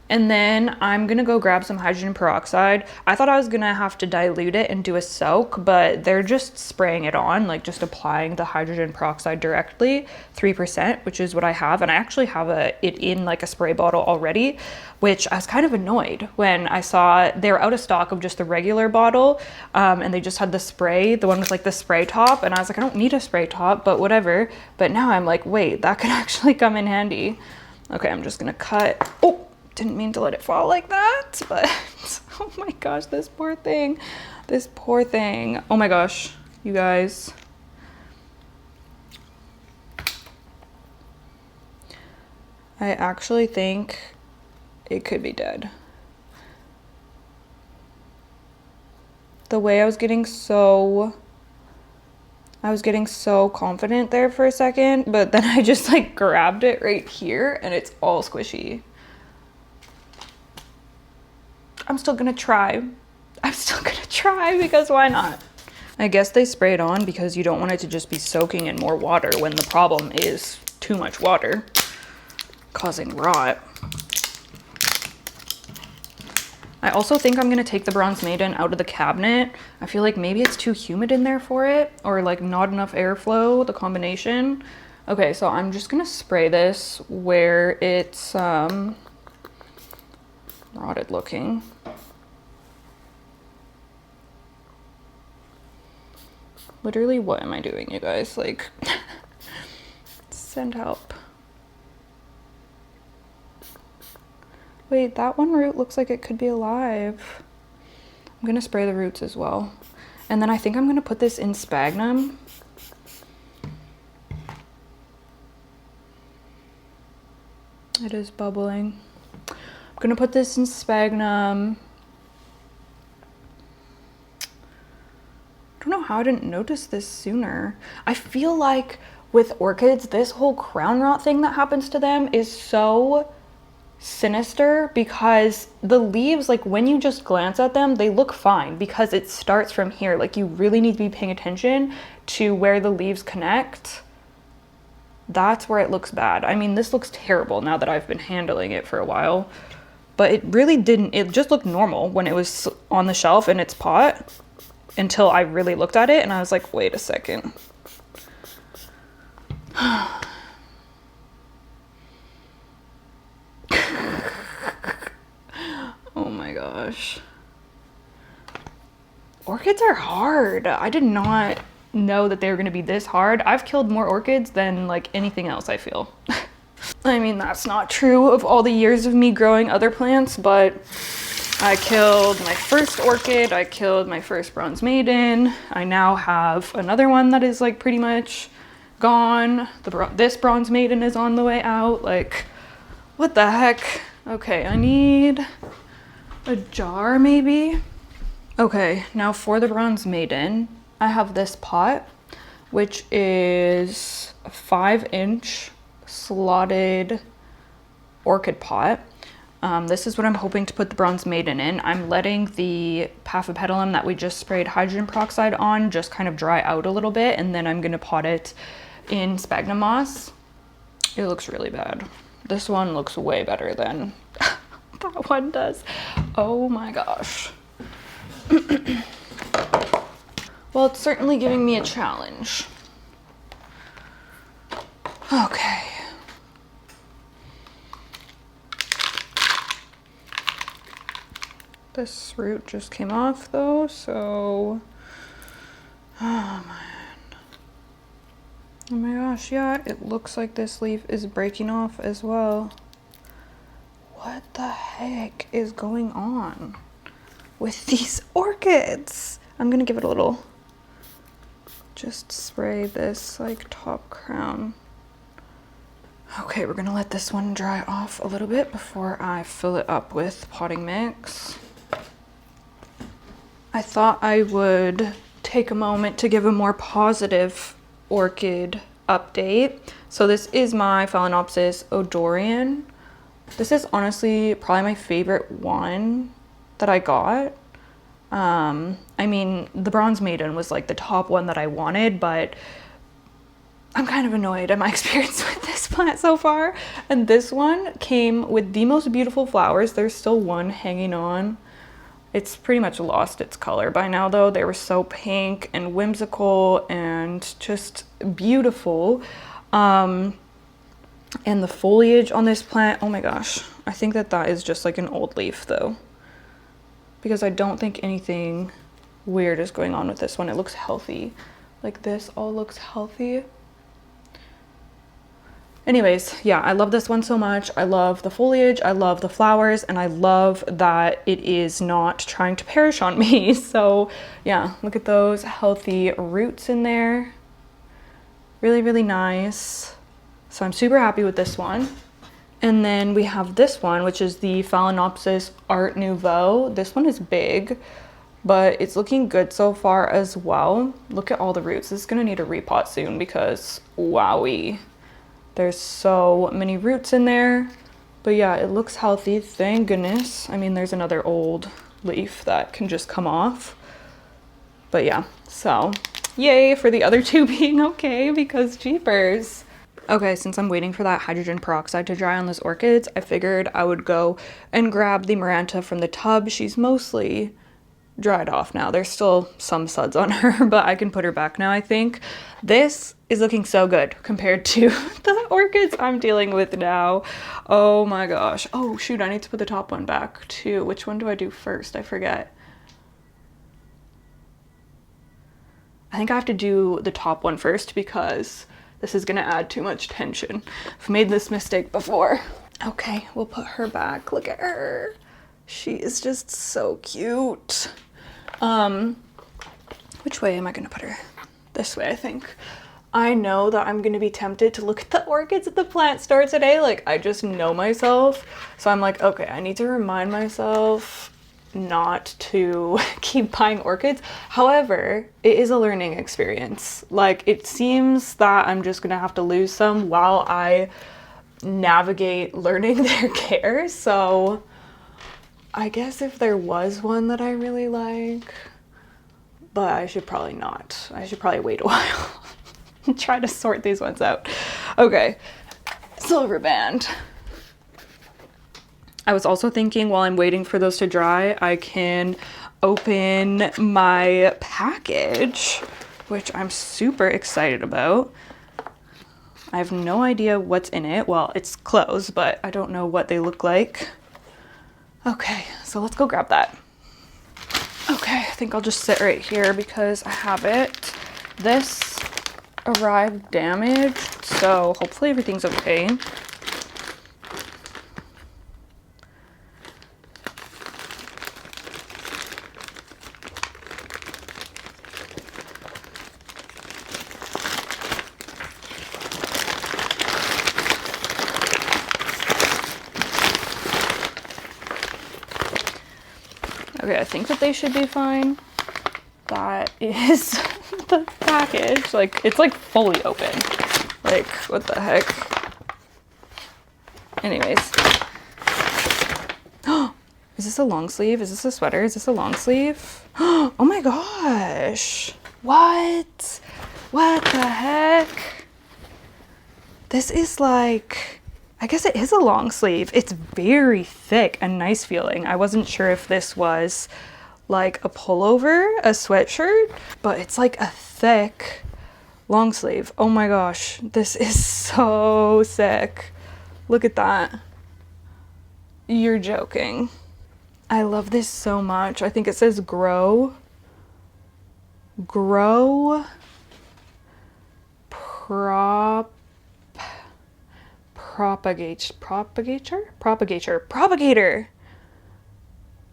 And then I'm gonna go grab some hydrogen peroxide. I thought I was gonna have to dilute it and do a soak, but they're just spraying it on, like just applying the hydrogen peroxide directly, 3%, which is what I have. And I actually have it in like a spray bottle already, which I was kind of annoyed when I saw they're out of stock of just the regular bottle, and they just had the spray, the one with like the spray top. And I was like, I don't need a spray top, but whatever. But now I'm like, wait, that could actually come in handy. Okay, I'm just gonna cut. Oh, didn't mean to let it fall like that, but oh my gosh, this poor thing. This poor thing. Oh my gosh, you guys. I actually think it could be dead. The way I was getting so confident there for a second, but then I just like grabbed it right here and it's all squishy. I'm still gonna try. Because why not? I guess they spray it on because you don't want it to just be soaking in more water when the problem is too much water causing rot. I also think I'm gonna take the Bronze Maiden out of the cabinet. I feel like maybe it's too humid in there for it, or like not enough airflow, the combination. Okay, so I'm just gonna spray this where it's rotted looking. Literally, what am I doing, you guys? Like, send help. Wait, that one root looks like it could be alive. I'm gonna spray the roots as well. And then I think I'm gonna put this in sphagnum. It is bubbling. I'm gonna put this in sphagnum. I don't know how I didn't notice this sooner. I feel like with orchids, this whole crown rot thing that happens to them is so sinister because the leaves, like when you just glance at them, they look fine because it starts from here. Like you really need to be paying attention to where the leaves connect. That's where it looks bad. I mean, this looks terrible now that I've been handling it for a while, but it really didn't. It just looked normal when it was on the shelf in its pot until I really looked at it and I was like, wait a second. Oh my gosh. Orchids are hard. I did not know that they were going to be this hard. I've killed more orchids than like anything else, I feel. I mean, that's not true of all the years of me growing other plants, but I killed my first orchid, I killed my first bronze maiden. I now have another one that is like pretty much gone. This bronze maiden is on the way out. Like, what the heck? Okay, I need a jar maybe. Okay, now for the bronze maiden, I have this pot, which is a 5-inch slotted orchid pot. This is what I'm hoping to put the bronze maiden in. I'm letting the paphipetalum that we just sprayed hydrogen peroxide on just kind of dry out a little bit, and then I'm gonna pot it in sphagnum moss. It looks really bad. This one looks way better than that one does. Oh my gosh. Well, it's certainly giving me a challenge. Okay. This root just came off though, so... Oh man. Oh my gosh, yeah, it looks like this leaf is breaking off as well. What the heck is going on with these orchids? I'm gonna give it a little, just spray this like top crown. Okay, we're gonna let this one dry off a little bit before I fill it up with potting mix. I thought I would take a moment to give a more positive orchid update. So this is my Phalaenopsis odorian. This is honestly probably my favorite one that I got. I mean, the bronze maiden was like the top one that I wanted, but I'm kind of annoyed at my experience with this plant so far. And this one came with the most beautiful flowers. There's still one hanging on. It's pretty much lost its color by now though. They were so pink and whimsical and just beautiful. And the foliage on this plant, oh my gosh. I think that that is just like an old leaf though, because I don't think anything weird is going on with this one. It looks healthy. Like this all looks healthy. Anyways, yeah, I love this one so much. I love the foliage, I love the flowers, and I love that it is not trying to perish on me. So yeah, look at those healthy roots in there. Really, really nice. So I'm super happy with this one. And then we have this one, which is the Phalaenopsis Art Nouveau. This one is big, but it's looking good so far as well. Look at all the roots. This is gonna need a repot soon because wowee. There's so many roots in there, but yeah, it looks healthy, thank goodness. I mean, there's another old leaf that can just come off, but yeah, so yay for the other two being okay because jeepers. Okay, since I'm waiting for that hydrogen peroxide to dry on those orchids, I figured I would go and grab the Maranta from the tub. She's mostly dried off now. There's still some suds on her, but I can put her back now, I think. This is looking so good compared to the orchids I'm dealing with now. Oh my gosh. Oh shoot, I need to put the top one back too. Which one do I do first? I forget. I think I have to do the top one first because this is gonna add too much tension. I've made this mistake before. Okay, we'll put her back. Look at her. She is just so cute. Which way am I gonna put her? This way, I think. I know that I'm gonna be tempted to look at the orchids at the plant store today. Like, I just know myself. So I'm like, okay, I need to remind myself not to keep buying orchids. However, it is a learning experience. Like, it seems that I'm just gonna have to lose some while I navigate learning their care. So I guess if there was one that I really like, but I should probably not. I should probably wait a while and try to sort these ones out. Okay, silver band. I was also thinking while I'm waiting for those to dry, I can open my package, which I'm super excited about. I have no idea what's in it. Well, it's clothes, but I don't know what they look like. Okay, so let's go grab that. Okay, I think I'll just sit right here because I have it. This arrived damaged, so hopefully everything's okay. Okay, I think that they should be fine. That is the package. Like, it's like fully open. Like, what the heck? Anyways. Is this a long sleeve? Is this a sweater? Is this a long sleeve? Oh my gosh. What? What the heck? This is like, I guess it is a long sleeve. It's very thick and nice feeling. I wasn't sure if this was like a pullover, a sweatshirt, but it's like a thick long sleeve. Oh my gosh, this is so sick. Look at that. You're joking. I love this so much. I think it says grow propagator.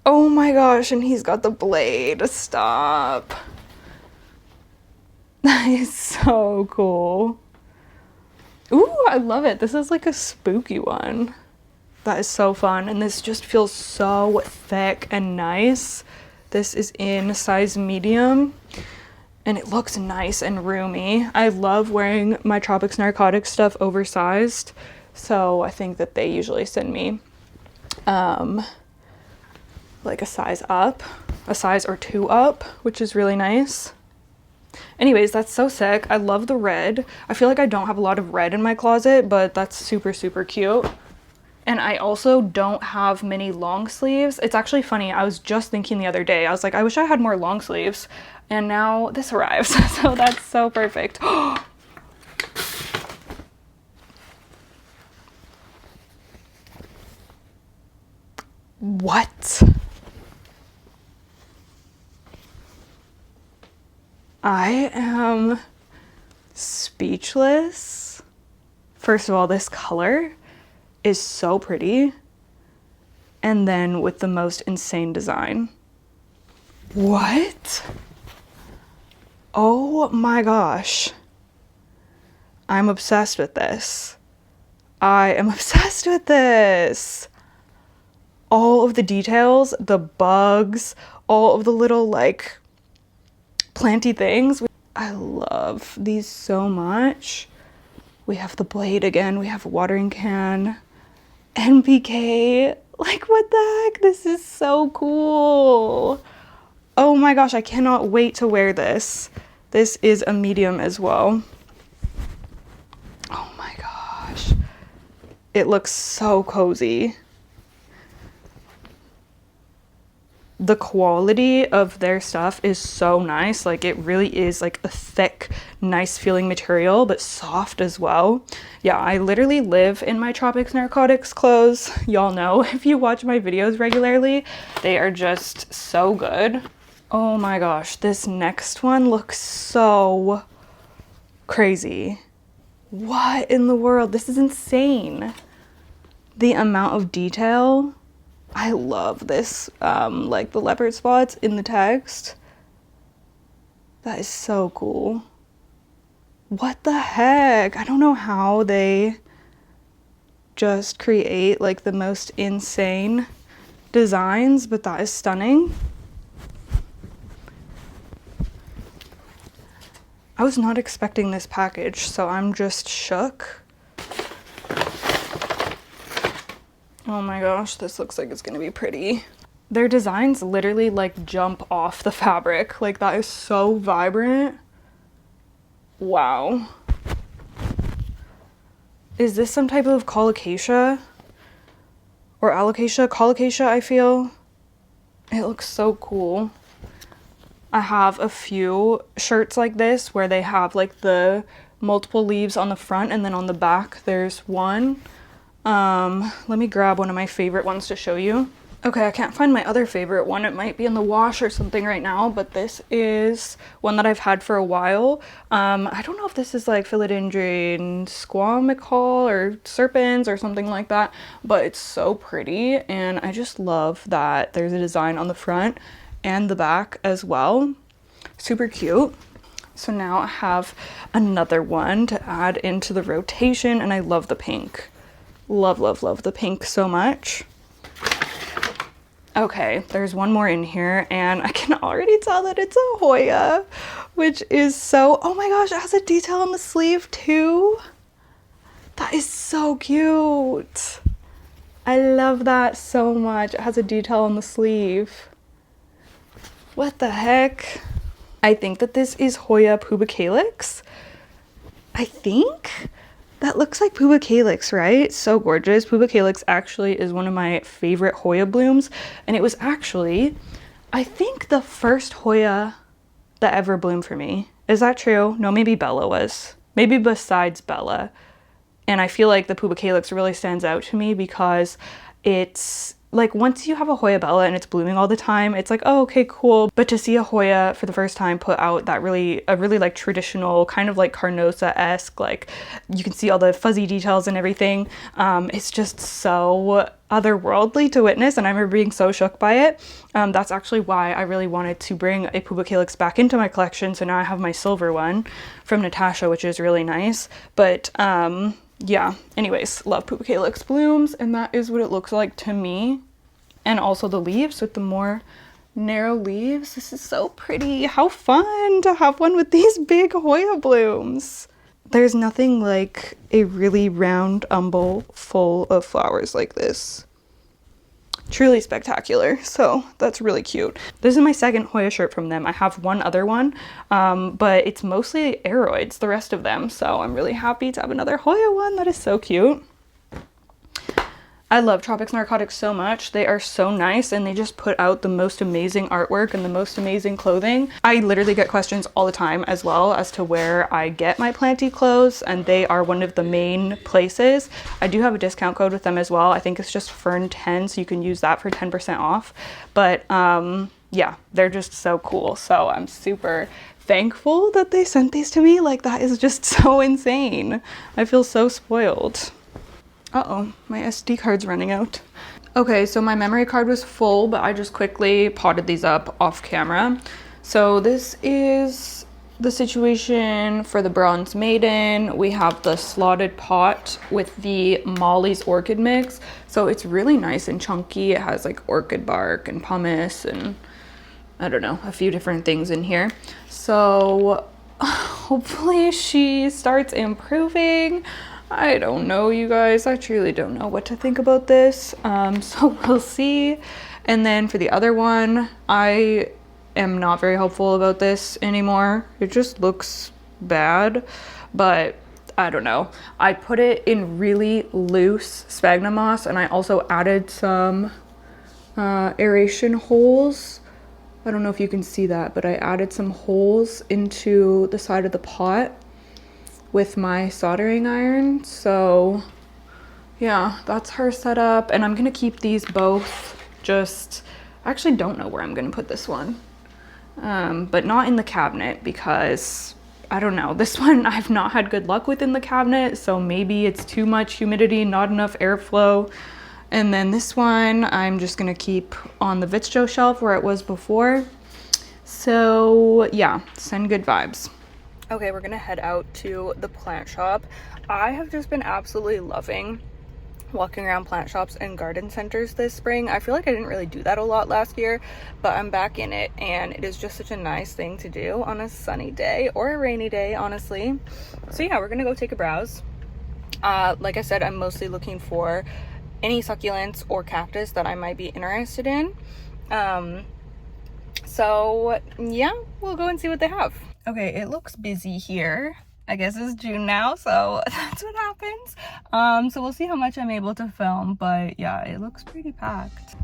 Oh my gosh, and he's got the blade. Stop. That is so cool. Ooh, I love it. This is like a spooky one. That is so fun, and this just feels so thick and nice. This is in size medium, and it looks nice and roomy. I love wearing my Tropics Narcotics stuff oversized, so I think that they usually send me like a size up, a size or two up, which is really nice. Anyways, that's so sick. I love the red. I feel like I don't have a lot of red in my closet, but that's super, super cute. And I also don't have many long sleeves. It's actually funny. I was just thinking the other day, I was like, I wish I had more long sleeves. And now this arrives. So that's so perfect. What? I am speechless. First of all, this color is so pretty. And then with the most insane design. What? Oh my gosh. I'm obsessed with this. I am obsessed with this. All of the details, the bugs, all of the little like planty things. I love these so much. We have the blade again. We have a watering can. NPK. Like, what the heck? This is so cool. Oh my gosh, I cannot wait to wear this. This is a medium as well. Oh my gosh. It looks so cozy. the quality of their stuff is so nice. Like it really is like a thick, nice feeling material, but soft as well. Yeah, I literally live in my Tropics Narcotics clothes. Y'all know if you watch my videos regularly, they are just so good. Oh my gosh, this next one looks so crazy. What in the world? This is insane. The amount of detail. I love this, like the leopard spots in the text. That is so cool. What the heck? I don't know how they just create like the most insane designs, but that is stunning. I was not expecting this package, so I'm just shook. Oh my gosh, this looks like it's gonna be pretty. Their designs literally like jump off the fabric. Like that is so vibrant. Wow. Is this some type of colocasia? Or alocasia? Colocasia, I feel. It looks so cool. I have a few shirts like this where they have like the multiple leaves on the front and then on the back there's one. Let me grab one of my favorite ones to show you. Okay, I can't find my other favorite one. It might be in the wash or something right now, but this is one that I've had for a while. I don't know if this is like philodendron squamical or serpens or something like that, but it's so pretty and I just love that there's a design on the front and the back as well. Super cute. So now I have another one to add into the rotation and I love the pink. Love, love, love the pink so much. Okay, there's one more in here and I can already tell that it's a Hoya, which is so, oh my gosh, it has a detail on the sleeve too. That is so cute. I love that so much. It has a detail on the sleeve. What the heck? I think that this is Hoya pubicalyx. I think that looks like pubicalyx, right? So gorgeous. Pubicalyx actually is one of my favorite Hoya blooms, and it was actually, I think, the first Hoya that ever bloomed for me. Is that true? No, maybe Bella was. Maybe besides Bella. And I feel like the pubicalyx really stands out to me because it's like once you have a Hoya Bella and it's blooming all the time, it's like, oh, okay, cool. But to see a Hoya for the first time put out that really like traditional kind of like Carnosa-esque, like you can see all the fuzzy details and everything. It's just so otherworldly to witness, and I remember being so shook by it. That's actually why I really wanted to bring a pubicalyx back into my collection. So now I have my silver one from Natasha, which is really nice. But yeah, anyways, love pubicalyx blooms, and that is what it looks like to me. And also the leaves with the more narrow leaves. This is so pretty. How fun to have one with these big Hoya blooms. There's nothing like a really round umbel full of flowers like this. Truly spectacular. So that's really cute. This is my second Hoya shirt from them. I have one other one, but it's mostly aeroids, the rest of them. So I'm really happy to have another Hoya one. That is so cute. I love Tropics Narcotics so much. They are so nice and they just put out the most amazing artwork and the most amazing clothing. I literally get questions all the time as well as to where I get my Planty clothes, and they are one of the main places. I do have a discount code with them as well. I think it's just Fern10, so you can use that for 10% off. But yeah, they're just so cool. So I'm super thankful that they sent these to me. Like, that is just so insane. I feel so spoiled. Uh-oh, my SD card's running out. Okay, so my memory card was full, but I just quickly potted these up off camera. So this is the situation for the Bronze Maiden. We have the slotted pot with the Molly's Orchid mix. So it's really nice and chunky. It has like orchid bark and pumice and I don't know, a few different things in here. So hopefully she starts improving. I don't know, you guys. I truly don't know what to think about this. So we'll see. And then for the other one, I am not very hopeful about this anymore. It just looks bad, but I don't know. I put it in really loose sphagnum moss, and I also added some aeration holes. I don't know if you can see that, but I added some holes into the side of the pot with my soldering iron. So yeah, that's her setup. And I'm gonna keep these both just, I actually don't know where I'm gonna put this one. But not in the cabinet because I don't know, this one I've not had good luck with in the cabinet, so maybe it's too much humidity, not enough airflow. And then this one I'm just gonna keep on the Vitcho shelf where it was before. So yeah, send good vibes. Okay, we're gonna head out to the plant shop. I have just been absolutely loving walking around plant shops and garden centers this spring. I feel like I didn't really do that a lot last year, but I'm back in it, and it is just such a nice thing to do on a sunny day or a rainy day, honestly. So yeah, we're gonna go take a browse. Like I said, I'm mostly looking for any succulents or cactus that I might be interested in. So yeah, we'll go and see what they have. Okay, it looks busy here. I guess it's June now, so that's what happens. So we'll see how much I'm able to film, but yeah, it looks pretty packed.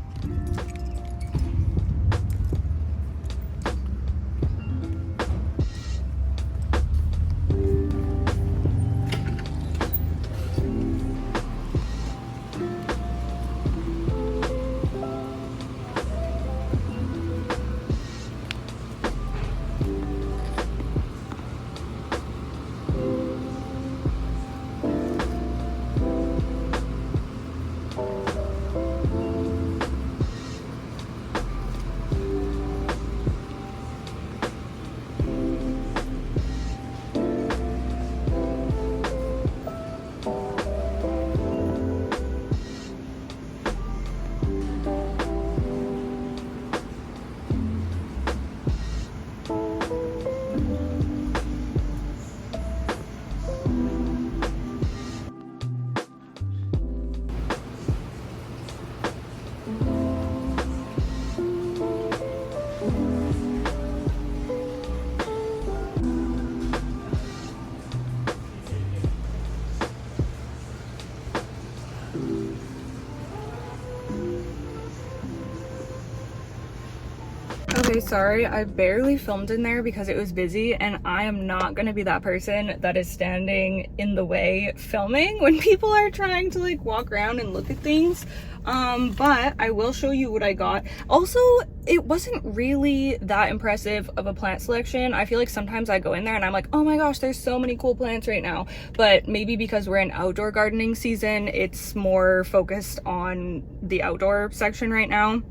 Okay, sorry, I barely filmed in there because it was busy, and I am not gonna be that person that is standing in the way filming when people are trying to like walk around and look at things. But I will show you what I got. Also, it wasn't really that impressive of a plant selection. I feel like sometimes I go in there and I'm like, oh my gosh, there's so many cool plants right now. But maybe because we're in outdoor gardening season, it's more focused on the outdoor section right now.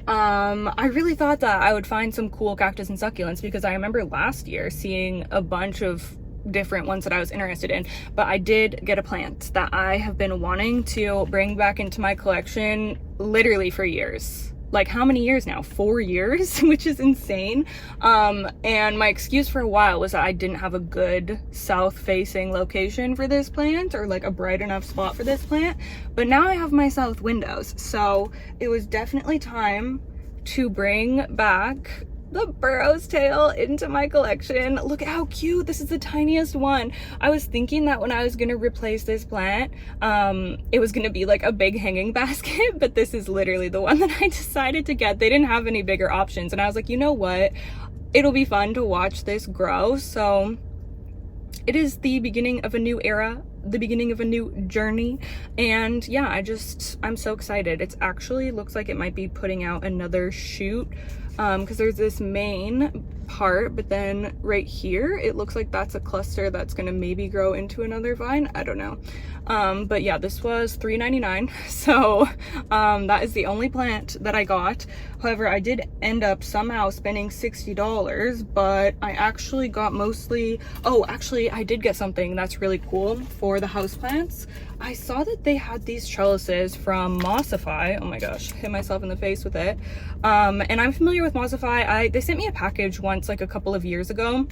I really thought that I would find some cool cactus and succulents because I remember last year seeing a bunch of different ones that I was interested in, but I did get a plant that I have been wanting to bring back into my collection literally for years. Like how many years now? 4 years, which is insane. And my excuse for a while was that I didn't have a good south facing location for this plant, or like a bright enough spot for this plant, but now I have my south windows, so it was definitely time to bring back the burrow's tail into my collection. Look at how cute. This is the tiniest one. I was thinking that when I was gonna replace this plant, it was gonna be like a big hanging basket, but this is literally the one that I decided to get. They didn't have any bigger options, and I was like, you know what? It'll be fun to watch this grow. So it is the beginning of a new era, the beginning of a new journey, and yeah, I'm so excited. It's actually looks like it might be putting out another shoot, because there's this main part, but then right here it looks like that's a cluster that's gonna maybe grow into another vine. I don't know. But yeah, this was $3.99, so that is the only plant that I got. However, I did end up somehow spending $60, but I actually got mostly, oh, actually I did get something that's really cool for the houseplants. I saw that they had these trellises from Mossify. Oh my gosh, hit myself in the face with it. And I'm familiar with Mossify. They sent me a package once, like a couple of years ago.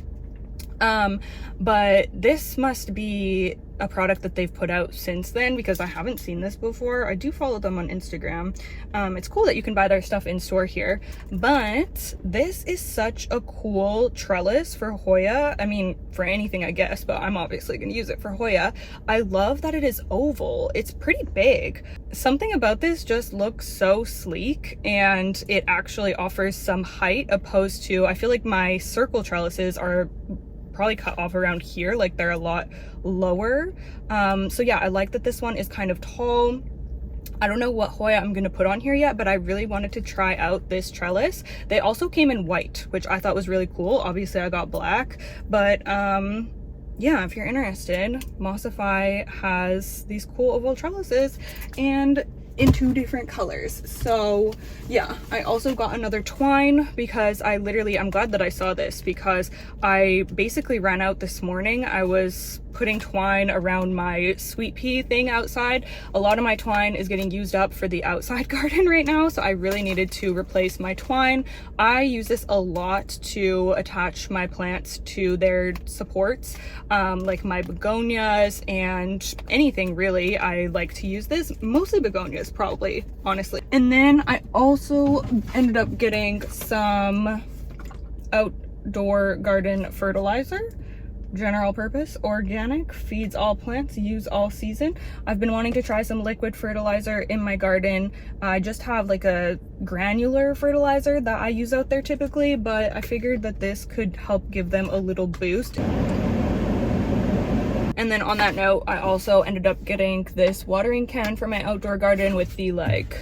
But this must be a product that they've put out since then, because I haven't seen this before. I do follow them on Instagram. It's cool that you can buy their stuff in store here, but this is such a cool trellis for Hoya. I mean, for anything, I guess, but I'm obviously gonna use it for Hoya. I love that it is oval. It's pretty big. Something about this just looks so sleek, and it actually offers some height, opposed to, I feel like my circle trellises are probably cut off around here, like they're a lot lower. So yeah, I like that this one is kind of tall. I don't know what Hoya I'm gonna put on here yet, but I really wanted to try out this trellis. They also came in white, which I thought was really cool. Obviously I got black, but yeah, if you're interested, Mossify has these cool oval trellises and in 2 different colors. So yeah, I also got another twine because I'm glad that I saw this, because I basically ran out this morning. I was putting twine around my sweet pea thing outside. A lot of my twine is getting used up for the outside garden right now, so I really needed to replace my twine. I use this a lot to attach my plants to their supports, like my begonias and anything really. I like to use this, mostly begonias probably, honestly. And then I also ended up getting some outdoor garden fertilizer. General purpose, organic, feeds all plants, use all season. I've been wanting to try some liquid fertilizer in my garden. I just have like a granular fertilizer that I use out there typically, but I figured that this could help give them a little boost. And then on that note, I also ended up getting this watering can for my outdoor garden with the, like,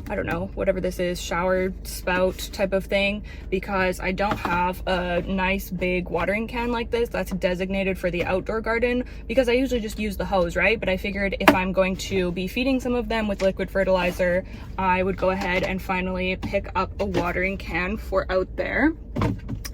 I don't know, whatever this is, shower spout type of thing, because I don't have a nice big watering can like this that's designated for the outdoor garden, because I usually just use the hose, right? But I figured if I'm going to be feeding some of them with liquid fertilizer, I would go ahead and finally pick up a watering can for out there.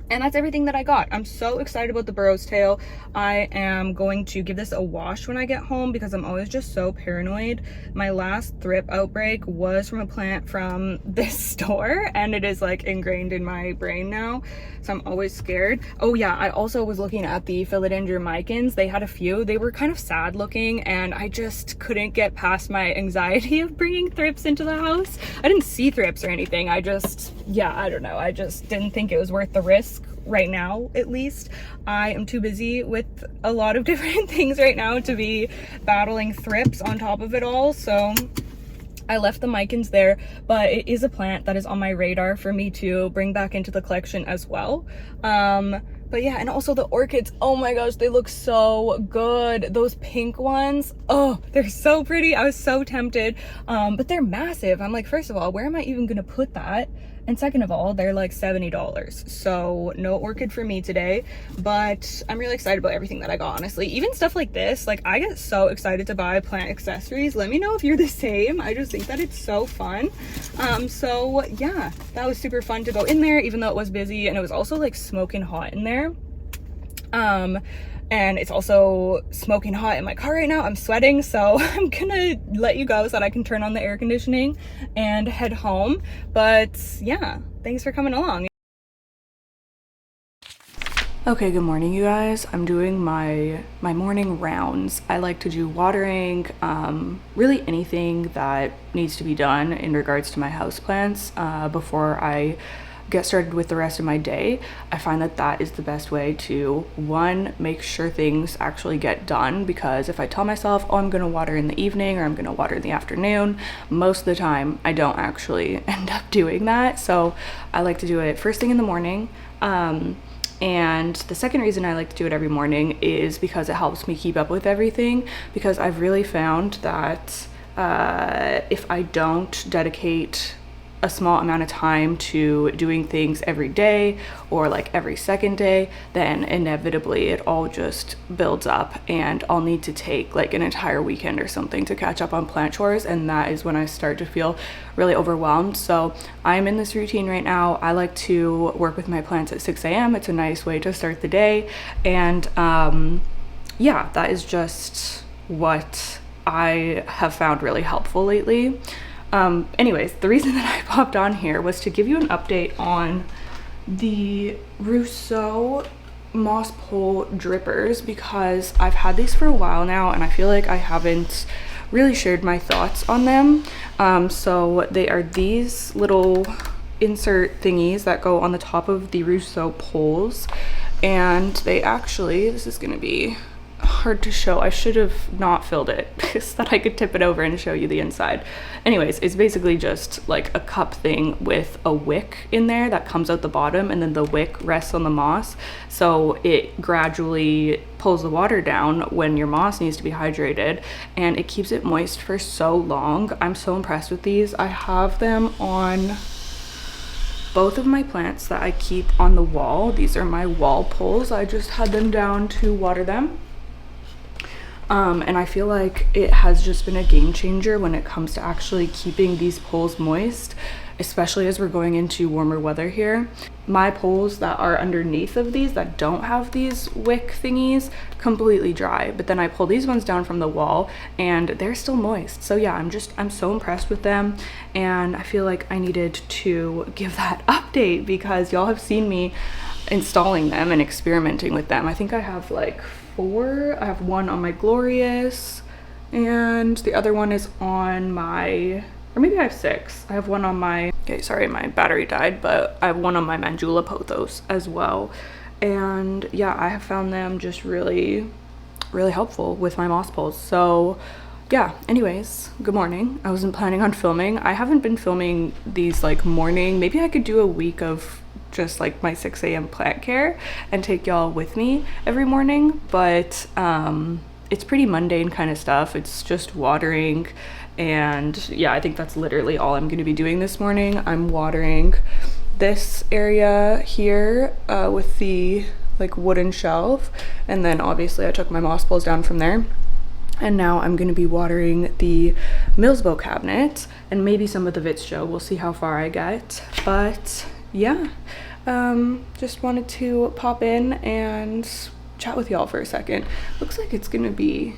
And that's everything that I got. I'm so excited about the burro's tail. I am going to give this a wash when I get home because I'm always just so paranoid. My last thrip outbreak was from a plant from this store, and it is like ingrained in my brain now, so I'm always scared. Oh yeah, I also was looking at the philodendron micans. They had a few. They were kind of sad looking, and I just couldn't get past my anxiety of bringing thrips into the house. I didn't see thrips or anything. I just, yeah, I don't know. I just didn't think it was worth the risk. Right now, at least. I am too busy with a lot of different things right now to be battling thrips on top of it all, so I left the micans there, but it is a plant that is on my radar for me to bring back into the collection as well. But yeah, and also the orchids, oh my gosh, they look so good. Those pink ones, oh, they're so pretty. I was so tempted, but they're massive. I'm like, first of all, where am I even gonna put that? And second of all, they're like $70. So no orchid for me today, but I'm really excited about everything that I got, honestly. Even stuff like this, like I get so excited to buy plant accessories. Let me know if you're the same. I just think that it's so fun. So yeah, that was super fun to go in there, even though it was busy, and it was also like smoking hot in there. And it's also smoking hot in my car right now. I'm sweating, so I'm gonna let you go so that I can turn on the air conditioning and head home. But yeah, thanks for coming along. Okay, good morning, you guys. I'm doing my morning rounds. I like to do watering, really anything that needs to be done in regards to my houseplants before I get started with the rest of my day. I find that that is the best way to, one, make sure things actually get done, because if I tell myself, oh, I'm gonna water in the evening or I'm gonna water in the afternoon, most of the time I don't actually end up doing that. So I like to do it first thing in the morning. And the second reason I like to do it every morning is because it helps me keep up with everything, because I've really found that if I don't dedicate a small amount of time to doing things every day or like every second day, then inevitably it all just builds up and I'll need to take like an entire weekend or something to catch up on plant chores, and that is when I start to feel really overwhelmed. So I'm in this routine right now. I like to work with my plants at 6 a.m. It's a nice way to start the day, and yeah, that is just what I have found really helpful lately. Anyways, the reason that I popped on here was to give you an update on the Rousseau moss pole drippers because I've had these for a while now and I feel like I haven't really shared my thoughts on them. So they are these little insert thingies that go on the top of the Rousseau poles, and they actually, this is going to be hard to show. I should have not filled it so that I could tip it over and show you the inside. Anyways, it's basically just like a cup thing with a wick in there that comes out the bottom, and then the wick rests on the moss, so it gradually pulls the water down when your moss needs to be hydrated, and it keeps it moist for so long. I'm so impressed with these. I have them on both of my plants that I keep on the wall. These are my wall poles. I just had them down to water them. And I feel like it has just been a game changer when it comes to actually keeping these poles moist, especially as we're going into warmer weather here. My poles that are underneath of these that don't have these wick thingies completely dry, but then I pull these ones down from the wall and they're still moist. So yeah, I'm so impressed with them, and I feel like I needed to give that update because y'all have seen me installing them and experimenting with them. I think I have like 4. I have one on my Glorious, and the other one is on my, or maybe I have 6. I have one on my, okay, sorry, my battery died, but I have one on my Mandula pothos as well. And yeah, I have found them just really helpful with my moss poles. So yeah, anyways, good morning. I wasn't planning on filming. I haven't been filming these like morning. Maybe I could do a week of just like my 6 a.m. plant care and take y'all with me every morning, but it's pretty mundane kind of stuff. It's just watering, and yeah, I think that's literally all I'm going to be doing this morning. I'm watering this area here with the like wooden shelf, and then obviously I took my moss poles down from there. And now I'm going to be watering the Millsbo cabinet and maybe some of the Vitz show. We'll see how far I get, but yeah, just wanted to pop in and chat with y'all for a second. Looks like it's gonna be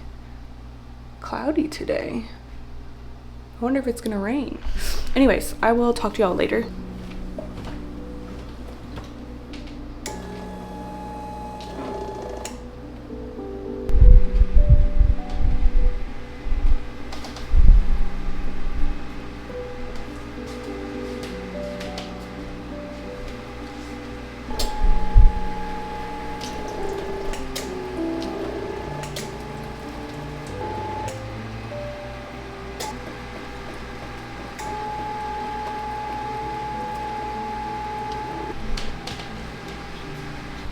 cloudy today. I wonder if it's gonna rain. Anyways, I will talk to y'all later.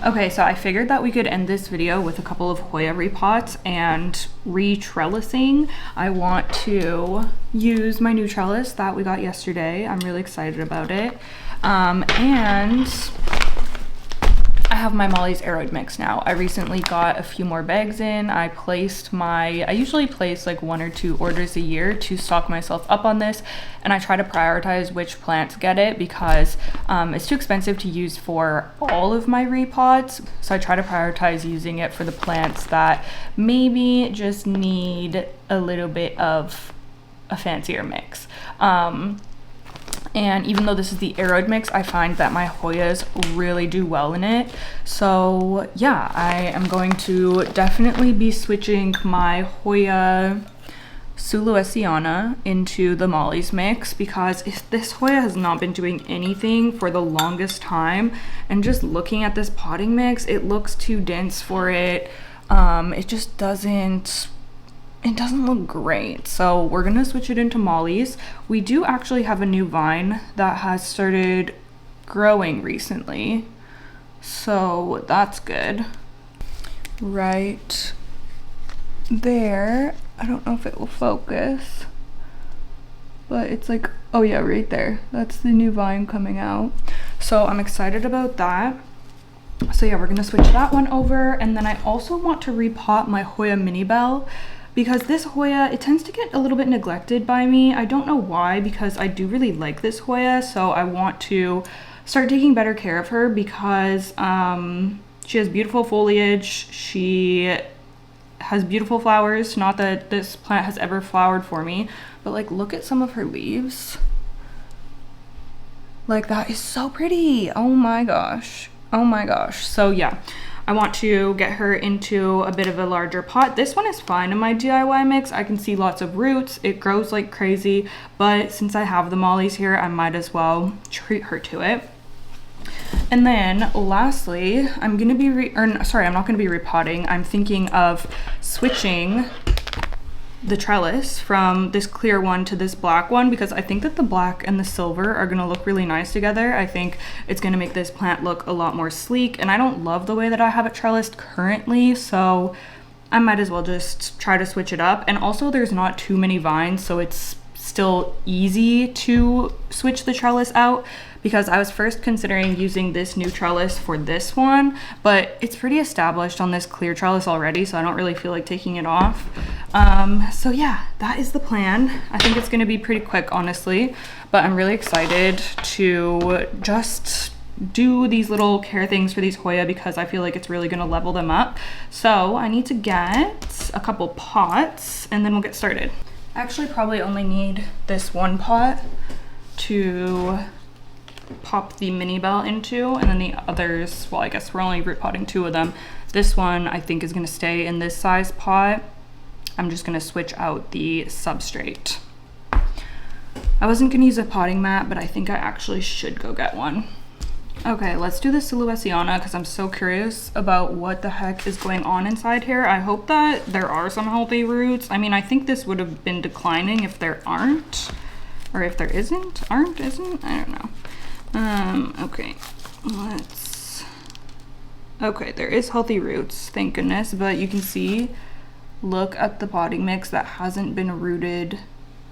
Okay, so I figured that we could end this video with a couple of Hoya repots and re-trellising. I want to use my new trellis that we got yesterday. I'm really excited about it. And I have my Molly's Aeroid mix now. I recently got a few more bags in. I usually place like 1 or 2 orders a year to stock myself up on this, and I try to prioritize which plants get it because it's too expensive to use for all of my repots. So I try to prioritize using it for the plants that maybe just need a little bit of a fancier mix. And even though this is the Aeroid mix, I find that my Hoyas really do well in it. So yeah, I am going to definitely be switching my Hoya Suluesiana into the Molly's mix because this Hoya has not been doing anything for the longest time. And just looking at this potting mix, it looks too dense for it. It just doesn't look great. So we're gonna switch it into Molly's. We do actually have a new vine that has started growing recently, so that's good. Right there, I don't know if it will focus, but it's like, oh yeah, right there. That's the new vine coming out. So I'm excited about that. So yeah, we're gonna switch that one over, and then I also want to repot my Hoya Mini Bell, because this Hoya, it tends to get a little bit neglected by me. I don't know why, because I do really like this Hoya, so I want to start taking better care of her because she has beautiful foliage, she has beautiful flowers. Not that this plant has ever flowered for me, but like look at some of her leaves. Like that is so pretty. Oh my gosh. Oh my gosh. So yeah, I want to get her into a bit of a larger pot. This one is fine in my DIY mix. I can see lots of roots. It grows like crazy, but since I have the mollies here, I might as well treat her to it. And then lastly, I'm not gonna be repotting. I'm thinking of switching the trellis from this clear one to this black one because I think that the black and the silver are gonna look really nice together. I think it's gonna make this plant look a lot more sleek, and I don't love the way that I have it trellised currently, so I might as well just try to switch it up. And also there's not too many vines, so it's still easy to switch the trellis out, because I was first considering using this new trellis for this one, but it's pretty established on this clear trellis already, so I don't really feel like taking it off. So yeah, that is the plan. I think it's gonna be pretty quick, honestly, but I'm really excited to just do these little care things for these Hoya because I feel like it's really gonna level them up. So I need to get a couple pots and then we'll get started. I actually probably only need this one pot to pop the mini bell into, and then the others, well, I guess we're only root potting 2 of them. This one I think is going to stay in this size pot. I'm just going to switch out the substrate. I wasn't going to use a potting mat, but I think I actually should go get one. Okay, let's do the Silesiana because I'm so curious about what the heck is going on inside here. I hope that there are some healthy roots. I mean, I think this would have been declining if there aren't, or if there isn't, I don't know. Okay, okay, there is healthy roots, thank goodness, but you can see, look at the potting mix that hasn't been rooted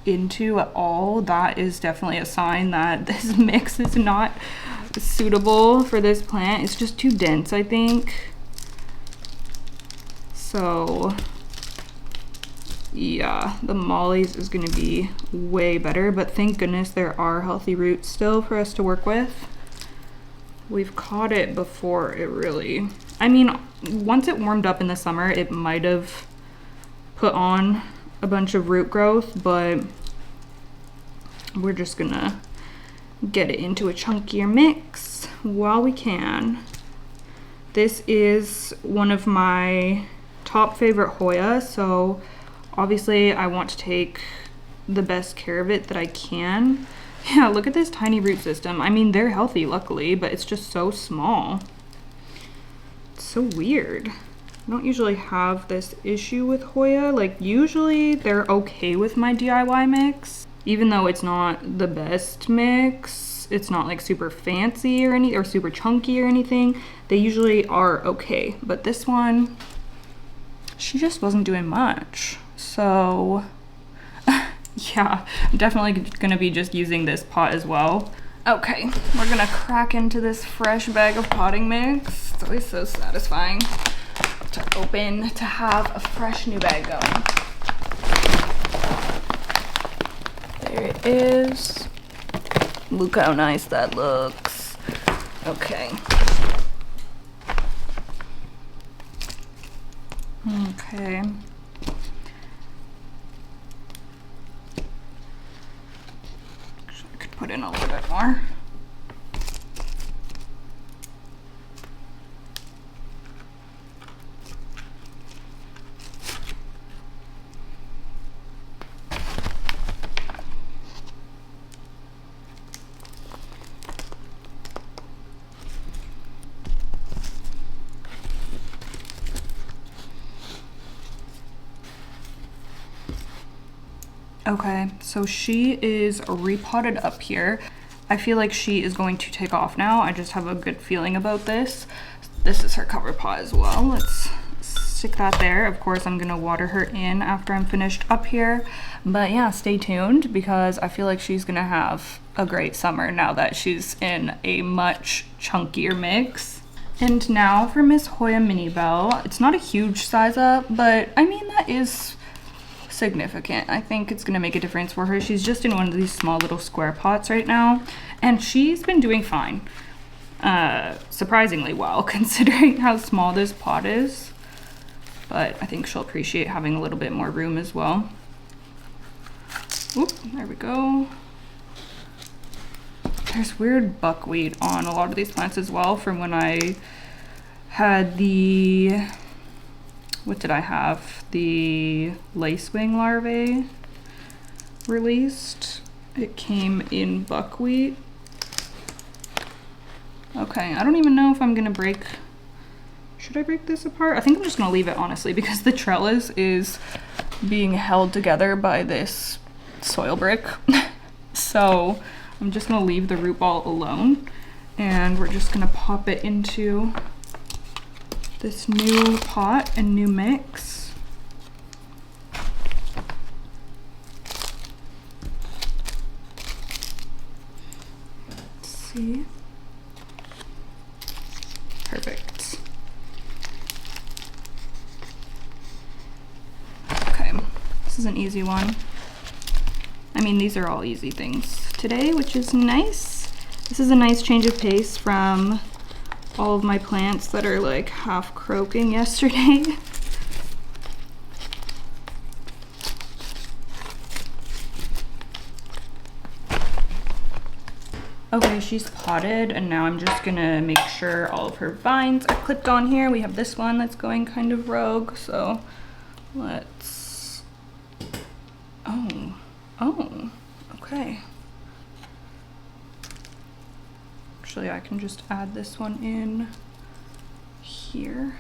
into at all. That is definitely a sign that this mix is not suitable for this plant. It's just too dense, I think. So yeah, the mollies is going to be way better, but thank goodness there are healthy roots still for us to work with. We've caught it before it really, I mean, once it warmed up in the summer, it might have put on a bunch of root growth, but we're just gonna get it into a chunkier mix while we can. This is one of my top favorite Hoya, so obviously I want to take the best care of it that I can. Yeah, look at this tiny root system. I mean, they're healthy luckily, but it's just so small. It's so weird. I don't usually have this issue with Hoya. Like, usually they're okay with my DIY mix, even though it's not the best mix. It's not like super fancy or super chunky or anything. They usually are okay, but this one, she just wasn't doing much. So yeah, I'm definitely gonna be just using this pot as well. Okay, we're gonna crack into this fresh bag of potting mix. It's always so satisfying to open, to have a fresh new bag going. There it is. Look how nice that looks. Okay. Okay. I could put in a little bit more. Okay, so she is repotted up here. I feel like she is going to take off now. I just have a good feeling about this. This is her cover pot as well. Let's stick that there. Of course, I'm gonna water her in after I'm finished up here. But yeah, stay tuned because I feel like she's gonna have a great summer now that she's in a much chunkier mix. And now for Miss Hoya Mini Bell. It's not a huge size up, but I mean, that is significant. I think it's gonna make a difference for her. She's just in one of these small little square pots right now, and she's been doing fine. Surprisingly well, considering how small this pot is. But I think she'll appreciate having a little bit more room as well. Oop, there we go. There's weird buckwheat on a lot of these plants as well from when I had the, what did I have? The lacewing larvae released. It came in buckwheat. Okay, I don't even know if I'm gonna break, should I break this apart? I think I'm just gonna leave it, honestly, because the trellis is being held together by this soil brick. So I'm just gonna leave the root ball alone, and we're just gonna pop it into this new pot and new mix. Let's see. Perfect. Okay, this is an easy one. I mean, these are all easy things today, which is nice. This is a nice change of pace from all of my plants that are like half croaking yesterday. Okay, she's potted, and now I'm just gonna make sure all of her vines are clipped on here. We have this one that's going kind of rogue, so let's, oh, okay. Actually, I can just add this one in here.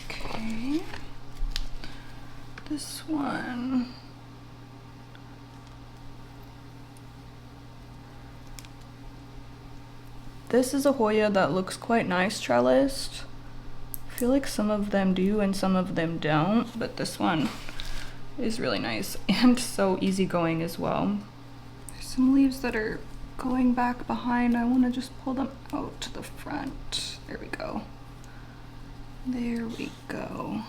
Okay, this one. This is a Hoya that looks quite nice trellised. I feel like some of them do and some of them don't, but this one is really nice and so easygoing as well. There's some leaves that are going back behind. I want to just pull them out to the front. There we go. There we go.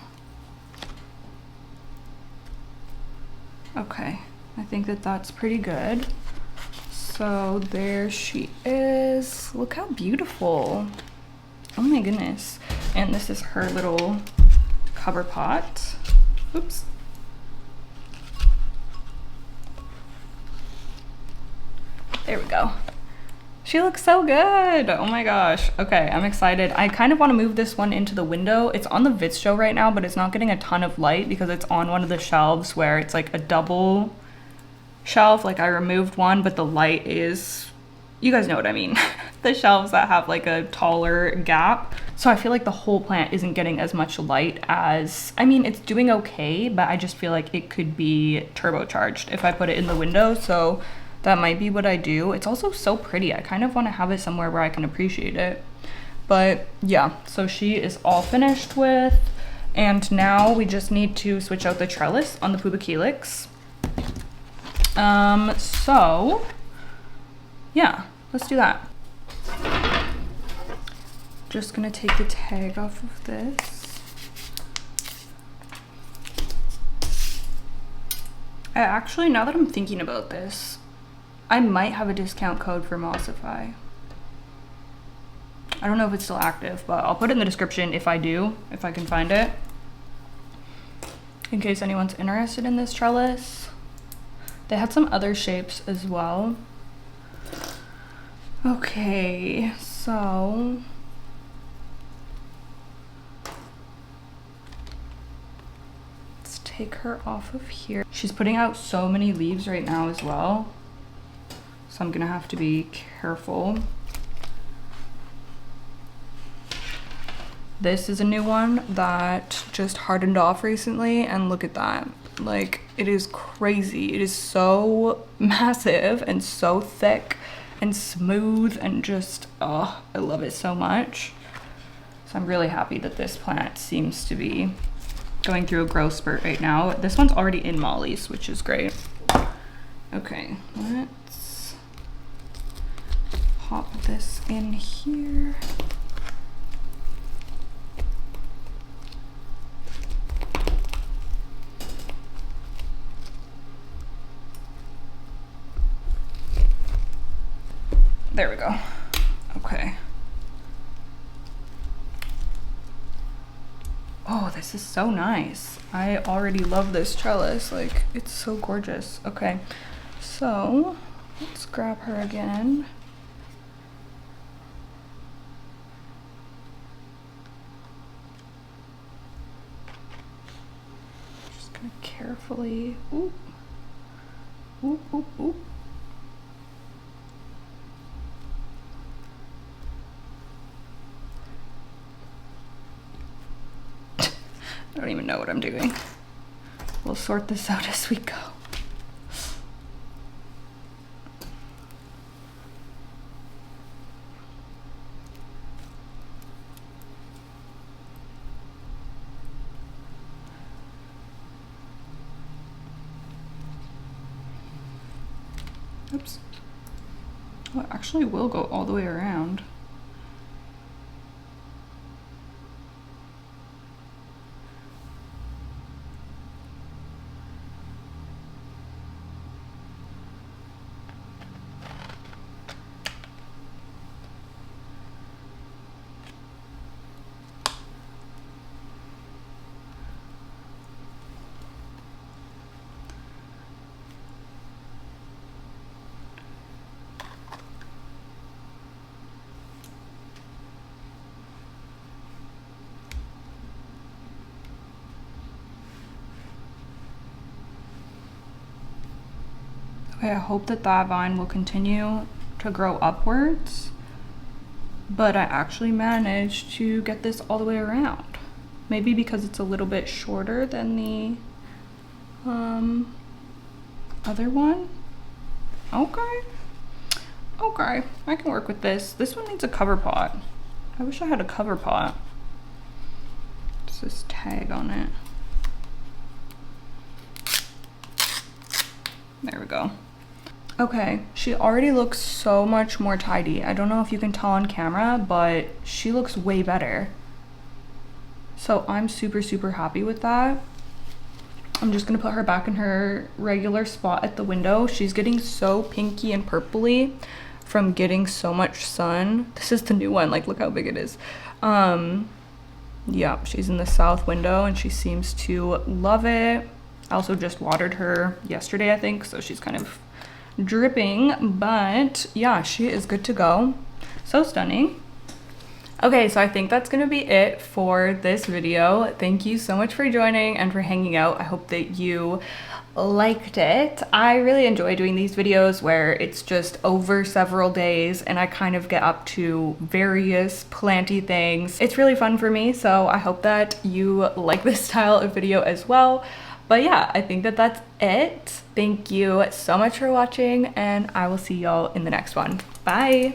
Okay, I think that that's pretty good. So there she is. Look how beautiful. Oh my goodness. And this is her little cover pot. Oops. There we go. She looks so good. Oh my gosh. Okay, I'm excited. I kind of want to move this one into the window. It's on the Vid show right now, but it's not getting a ton of light because it's on one of the shelves where it's like a double shelf. Like I removed one, but the light is, you guys know what I mean. The shelves that have like a taller gap. So I feel like the whole plant isn't getting as much light as, I mean, it's doing okay, but I just feel like it could be turbocharged if I put it in the window. So that might be what I do. It's also so pretty. I kind of want to have it somewhere where I can appreciate it. But yeah, so she is all finished with. And now we just need to switch out the trellis on the Pinguicula. So yeah, let's do that. Just gonna take the tag off of this. Actually, now that I'm thinking about this, I might have a discount code for Mossify. I don't know if it's still active, but I'll put it in the description if I do, if I can find it. In case anyone's interested in this trellis. They had some other shapes as well. Okay, so let's take her off of here. She's putting out so many leaves right now as well, so I'm gonna have to be careful. This is a new one that just hardened off recently, and look at that. Like, it is crazy. It is so massive and so thick and smooth and just, oh, I love it so much. So I'm really happy that this plant seems to be going through a growth spurt right now. This one's already in mollies, which is great. Okay, let's pop this in here. There we go. Okay. Oh, this is so nice. I already love this trellis. Like, it's so gorgeous. Okay, so let's grab her again. Just gonna carefully, oop, oop, oop, oop. I don't even know what I'm doing. We'll sort this out as we go. Oops. Oh, it actually will go all the way around. Okay, I hope that that vine will continue to grow upwards, but I actually managed to get this all the way around. Maybe because it's a little bit shorter than the other one. Okay. Okay, I can work with this. This one needs a cover pot. I wish I had a cover pot. It's this tag on it. There we go. Okay, she already looks so much more tidy. I don't know if you can tell on camera, but she looks way better. So I'm super, super happy with that. I'm just gonna put her back in her regular spot at the window. She's getting so pinky and purpley from getting so much sun. This is the new one, like look how big it is. Yeah, she's in the south window and she seems to love it. I also just watered her yesterday, I think, so she's kind of dripping, but yeah, she is good to go. So stunning. Okay, so I think that's gonna be it for this video. Thank you so much for joining and for hanging out. I hope that you liked it. I really enjoy doing these videos where it's just over several days and I kind of get up to various planty things. It's really fun for me, so I hope that you like this style of video as well. But yeah, I think that that's it. Thank you so much for watching and I will see y'all in the next one. Bye!